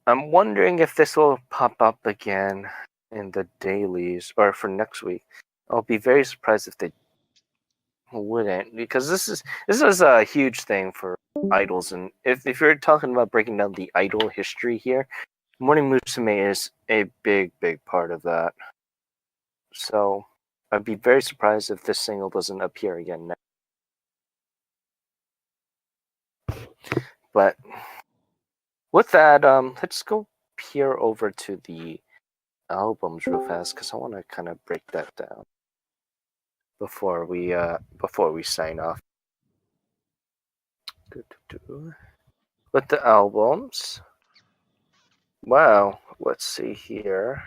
I'm wondering if this will pop up again in the dailies or for next week. I'll be very surprised if they wouldn't, because this is a huge thing for idols, and if you're talking about breaking down the idol history here, Morning Musume is a big part of that. So I'd be very surprised if this single doesn't appear again next. But with that, let's go peer over to the albums real fast because I want to kind of break that down before we sign off. With the albums, wow, let's see here.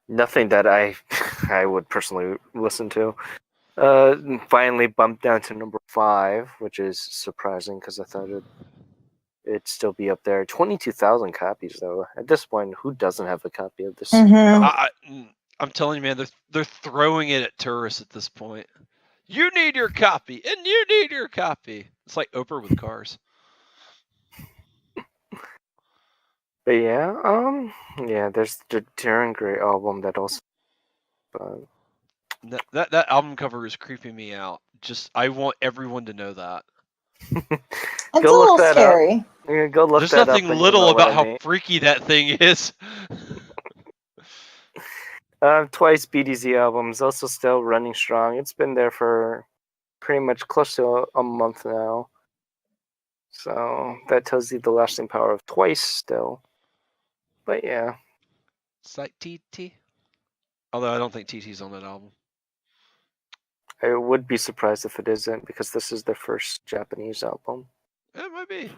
Nothing that I I would personally listen to. Finally bumped down to number 5, which is surprising because I thought it'd still be up there. 22,000 copies though. At this point, who doesn't have a copy of this? I'm telling you, man, they're throwing it at tourists at this point. You need your copy, and you need your copy. It's like Oprah with cars. But yeah, there's the Darren Gray album that also. That album cover is creeping me out. Just I want everyone to know that. It's a little scary. Yeah, go look There's that nothing up. And little you'll know about what I how mean. freaky that thing is. Twice BDZ albums also still running strong. It's been there for pretty much close to a month now. So that tells you the lasting power of Twice still. But yeah. It's like TT. Although I don't think TT's on that album. I would be surprised if it isn't because this is their first Japanese album. It might be.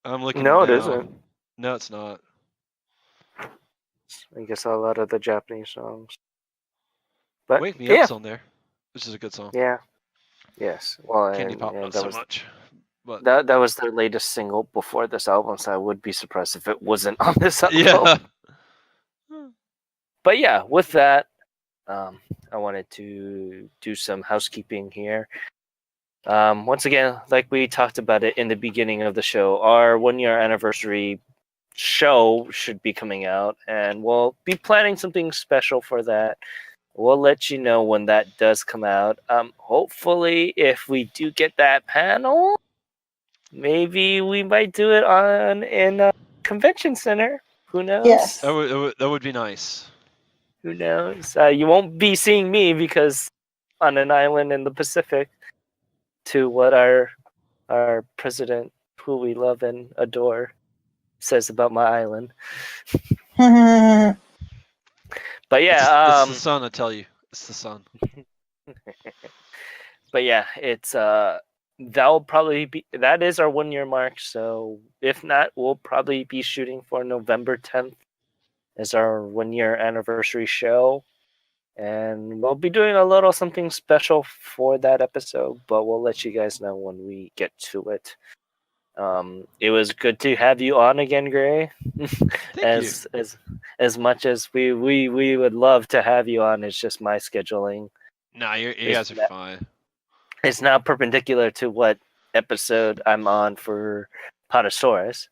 I'm looking No, now. it isn't. No, it's not. I guess a lot of the Japanese songs. But Wake Me yeah, Up's on there, which is a good song. yeah, yes. Well, Candy and Pop not that so was much, but that was their latest single before this album, so I would be surprised if it wasn't on this album. yeah. But yeah, with that, I wanted to do some housekeeping here. Once again, like we talked about it in the beginning of the show, our 1 year anniversary show should be coming out, and we'll be planning something special for that. We'll let you know when that does come out. Hopefully, if we do get that panel, maybe we might do it in a convention center. Who knows? Yes. That would be nice. Who knows? You won't be seeing me because on an island in the Pacific. To what our president, who we love and adore, says about my island. But yeah, It's the sun. I tell you, it's the sun. but yeah, it's that'll probably be that is our 1 year mark. So if not, we'll probably be shooting for November 10th as our 1 year anniversary show. And we'll be doing a little something special for that episode, but we'll let you guys know when we get to it. It was good to have you on again, Gray. Thank you. As much as we would love to have you on, it's just my scheduling. Nah, you Is guys are that- fine. It's not perpendicular to what episode I'm on for Potosaurus.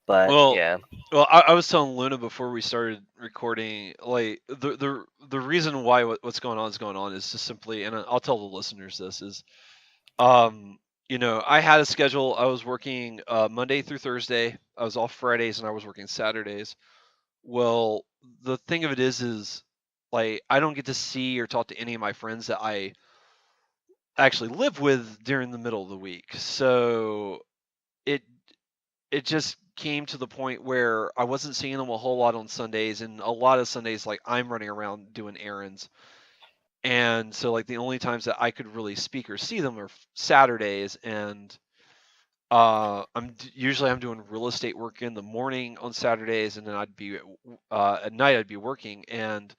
But Well, yeah. Well, I was telling Luna before we started recording, like the reason why what's going on is going on is just simply, and I'll tell the listeners this is, um, I had a schedule. I was working Monday through Thursday. I was off Fridays, and I was working Saturdays. Well, the thing of it is like I don't get to see or talk to any of my friends that I actually live with during the middle of the week. So it it just came to the point where I wasn't seeing them a whole lot on Sundays, and a lot of Sundays, like I'm running around doing errands, and so like the only times that I could really speak or see them are Saturdays, and usually I'm doing real estate work in the morning on Saturdays, and then I'd be at night I'd be working, and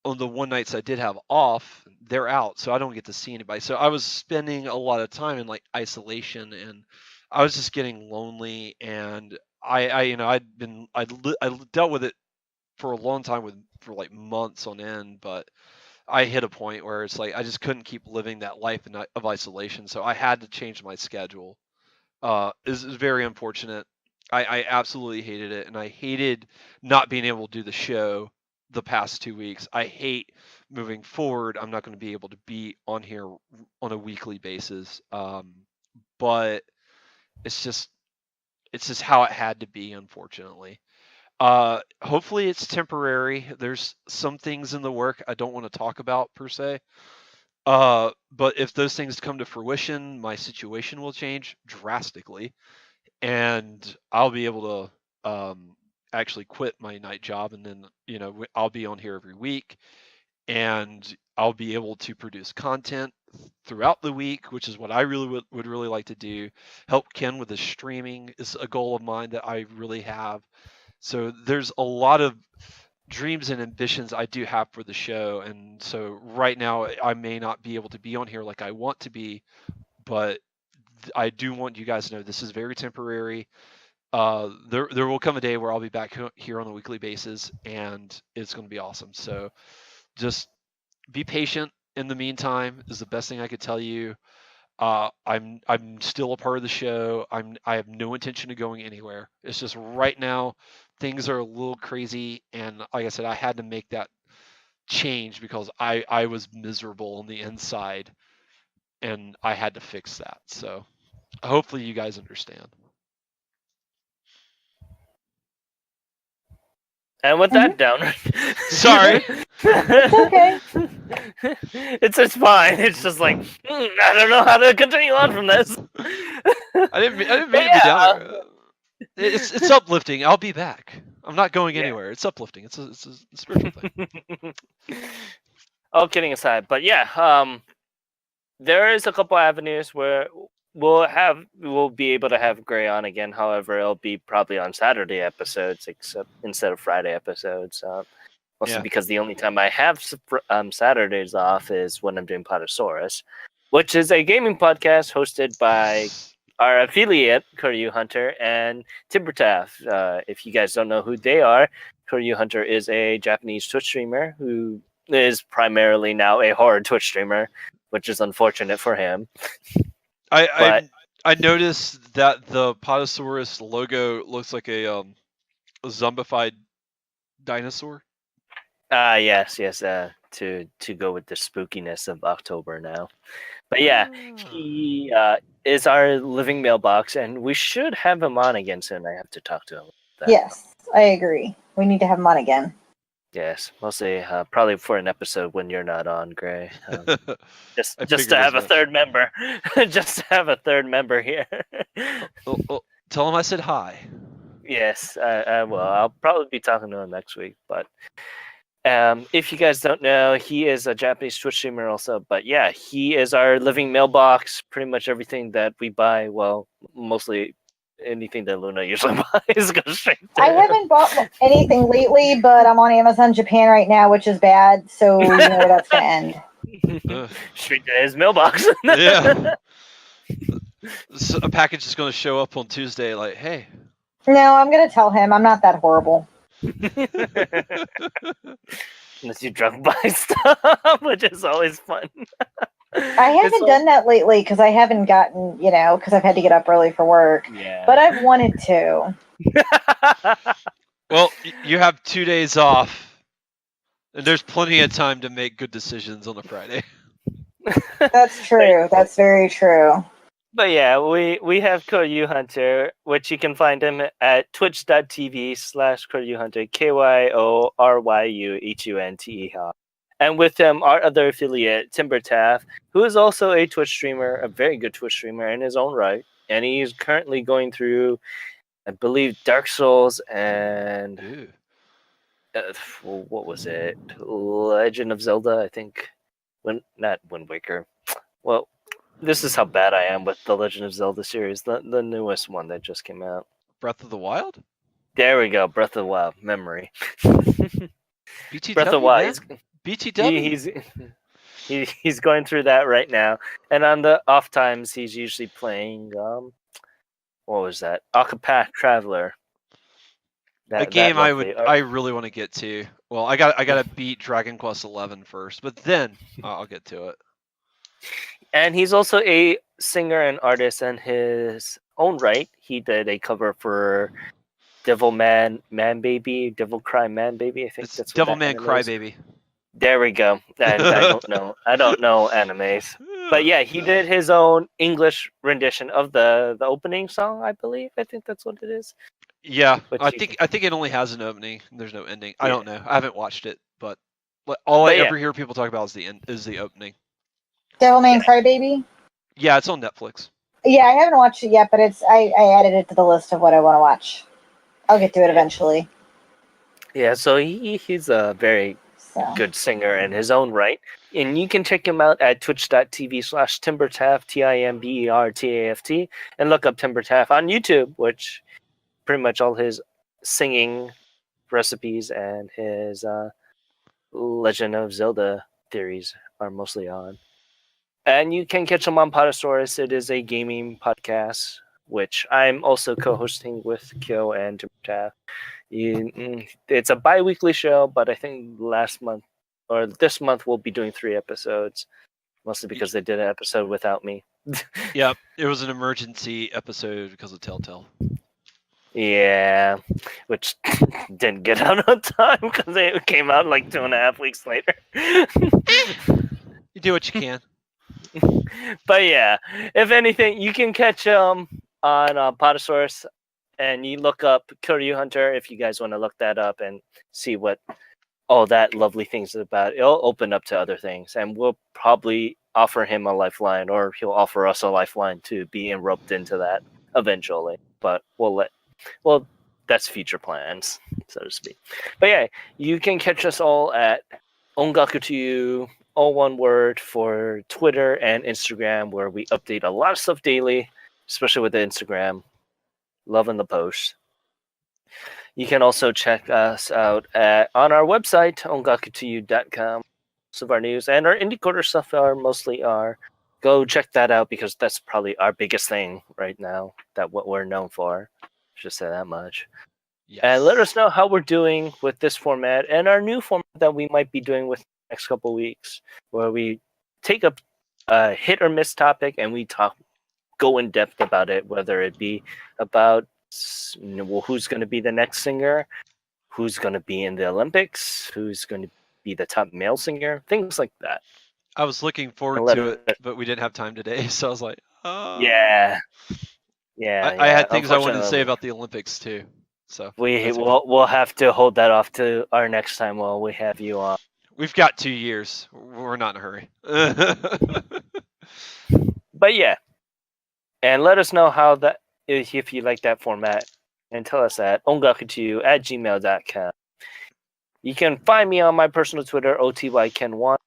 on the one nights I did have off, they're out, so I don't get to see anybody. So I was spending a lot of time in like isolation, and I was just getting lonely. And I dealt with it for a long time for like months on end, but I hit a point where it's like I just couldn't keep living that life of isolation, so I had to change my schedule. Is very unfortunate. I absolutely hated it, and I hated not being able to do the show the past 2 weeks. I hate moving forward. I'm not going to be able to be on here on a weekly basis. But it's just how it had to be, unfortunately. Hopefully it's temporary. There's some things in the work I don't want to talk about per se. But if those things come to fruition, my situation will change drastically, and I'll be able to actually quit my night job, and then I'll be on here every week, and I'll be able to produce content throughout the week, which is what I really would really like to do. Help Ken with his streaming is a goal of mine that I really have. So there's a lot of dreams and ambitions I do have for the show, and so right now I may not be able to be on here like I want to be, but I do want you guys to know this is very temporary. There will come a day where I'll be back here on a weekly basis, and it's going to be awesome. So just be patient. In the meantime, is the best thing I could tell you. I'm still a part of the show. I have no intention of going anywhere. It's just right now things are a little crazy, and like I said, I had to make that change because I was miserable on the inside, and I had to fix that. So hopefully you guys understand. And with that downer. Sorry. It's okay. It's fine. It's just like I don't know how to continue on from this. I didn't mean to be down there. It's uplifting. I'll be back. I'm not going anywhere. It's uplifting. It's a spiritual thing. All kidding aside, but yeah, there is a couple avenues where we'll be able to have Gray on again. However, it'll be probably on Saturday episodes, except instead of Friday episodes. Mostly Yeah. because the only time I have Saturdays off is when I'm doing Potosaurus, which is a gaming podcast hosted by our affiliate, Kuryu Hunter, and Timbertaff. If you guys don't know who they are, Kuryu Hunter is a Japanese Twitch streamer who is primarily now a horror Twitch streamer, which is unfortunate for him. But I noticed that the Potosaurus logo looks like a zombified dinosaur. yes, to go with the spookiness of October now. But yeah, he is our living mailbox, and we should have him on again soon. I have to talk to him about that. Yes, I agree. We need to have him on again. Yes, mostly probably for an episode when you're not on, Gray. Just I to figured have as a much. third member, just to have a third member here. Tell him I said hi. Yes, I will. I'll probably be talking to him next week. But if you guys don't know, he is a Japanese Twitch streamer also. But yeah, he is our living mailbox. Pretty much everything that we buy, well, mostly anything that Luna usually buys goes straight there. I haven't bought anything lately, but I'm on Amazon Japan right now, which is bad. So you know where that's going to end. Straight to his mailbox. Yeah. So a package is going to show up on Tuesday. Like, hey. No, I'm going to tell him I'm not that horrible. Unless you drunk buy stuff, which is always fun. I haven't done that lately because I haven't gotten, because I've had to get up early for work. Yeah. But I've wanted to. Well, you have 2 days off, and there's plenty of time to make good decisions on a Friday. That's true. That's very true. But yeah, we have Kuryu Hunter, which you can find him at twitch.tv/KuryuHunter, KYORYUHUNTE. And with him, our other affiliate, Timbertaff, who is also a Twitch streamer, a very good Twitch streamer in his own right. And he's currently going through, I believe, Dark Souls and what was it? Legend of Zelda, I think. Not Wind Waker. Well, this is how bad I am with the Legend of Zelda series, the newest one that just came out. Breath of the Wild? There we go, Breath of the Wild, memory. BTW, Breath of the Wild. BTW. He's going through that right now. And on the off times, he's usually playing, what was that? Octopath Traveler. A game I really want to get to. Well, I got to beat Dragon Quest XI first, but then I'll get to it. And he's also a singer and artist in his own right. He did a cover for Devil Man Baby, Devil Cry Man Baby. I think It's that's what Devil Man Cry Baby. There we go. And I don't know animes, but yeah, he did his own English rendition of the opening song. I believe. I think that's what it is. Yeah, I think it only has an opening. There's no ending. Yeah. I don't know. I haven't watched it, but I ever hear people talk about is the opening. Devilman Crybaby? Yeah, it's on Netflix. Yeah, I haven't watched it yet, but I added it to the list of what I want to watch. I'll get to it eventually. Yeah, so he's a very good singer in his own right. And you can check him out at twitch.tv/Timbertaft, TIMBERTAFT, and look up Timbertaft on YouTube, which pretty much all his singing recipes and his Legend of Zelda theories are mostly on. And you can catch him on Potosaurus. It is a gaming podcast, which I'm also co-hosting with Kyo and Timbertaft. It's a bi-weekly show, but I think this month we'll be doing 3 episodes, mostly because they did an episode without me. Yeah, it was an emergency episode because of Telltale. Yeah, which didn't get out on time because it came out like 2.5 weeks later. You do what you can. But yeah, if anything, you can catch him on Potosaurus, and you look up Kuryu Hunter if you guys want to look that up and see what all that lovely things is about. It'll open up to other things, and we'll probably offer him a lifeline, or he'll offer us a lifeline to be roped into that eventually. But that's future plans, so to speak. But yeah, you can catch us all at Ongaku to You, all one word, for Twitter and Instagram, where we update a lot of stuff daily, especially with the Instagram. Loving the posts. You can also check us out on our website, ongakutoyu.com. Most of our news and our indie quarter stuff mostly are. Go check that out because that's probably our biggest thing right now. That what we're known for. Just say that much. Yes. And let us know how we're doing with this format and our new format that we might be doing with the next couple weeks, where we take a hit or miss topic and we go in depth about it, whether it be about who's going to be the next singer, who's going to be in the Olympics, who's going to be the top male singer, things like that. I was looking forward let to us- it, but we didn't have time today, so I was like, oh. Yeah, I had things I wanted to say Unfortunately, about the Olympics too. So we'll okay. we'll have to hold that off to our next time while we have you on. We've got 2 years. We're not in a hurry. But yeah, and let us know how that if you like that format, and tell us at ongakutoyu@gmail.com. You can find me on my personal Twitter, otyken1,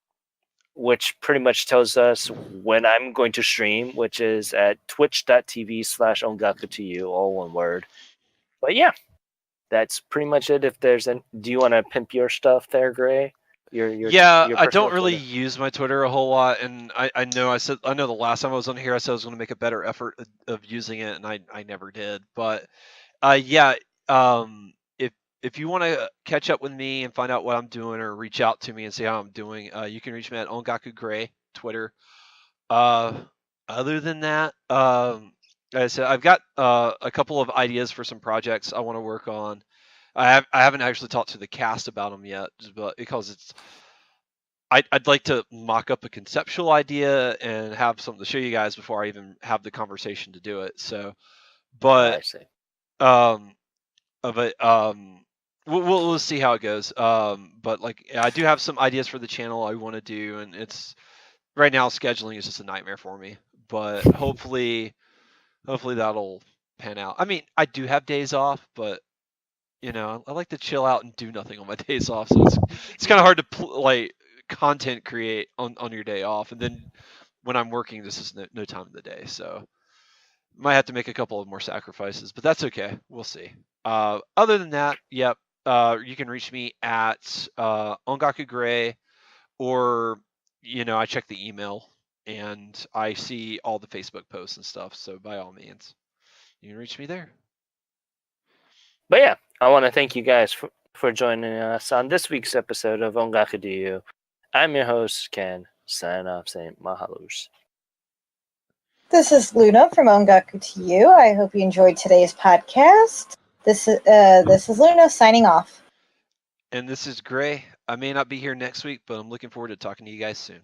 which pretty much tells us when I'm going to stream, which is at twitch.tv/ongakutoyu, all one word. But yeah, that's pretty much it. If there's do you want to pimp your stuff there, Gray? Your I personal don't really Twitter? use my Twitter a whole lot, and I know the last time I was on here I said I was going to make a better effort of using it, and I never did. But yeah, if you want to catch up with me and find out what I'm doing or reach out to me and see how I'm doing, you can reach me at Ongaku Gray Twitter. Other than that, like I said, I've got a couple of ideas for some projects I want to work on. I haven't actually talked to the cast about them yet, but because I'd like to mock up a conceptual idea and have something to show you guys before I even have the conversation to do it. So, but I see. um, we'll see how it goes. But like I do have some ideas for the channel I want to do, and it's right now scheduling is just a nightmare for me. But hopefully that'll pan out. I mean, I do have days off, but I like to chill out and do nothing on my days off. So it's kind of hard to like content create on your day off, and then when I'm working, this is no time of the day. So might have to make a couple of more sacrifices, but that's okay. We'll see. Other than that, yep. You can reach me at Ongaku Gray, or I check the email and I see all the Facebook posts and stuff. So by all means, you can reach me there. But yeah, I want to thank you guys for joining us on this week's episode of Ongaku Do. I'm your host, Ken, signing off saying mahalos. This is Luna from Ongaku to You. I hope you enjoyed today's podcast. This is Luna signing off. And this is Gray. I may not be here next week, but I'm looking forward to talking to you guys soon.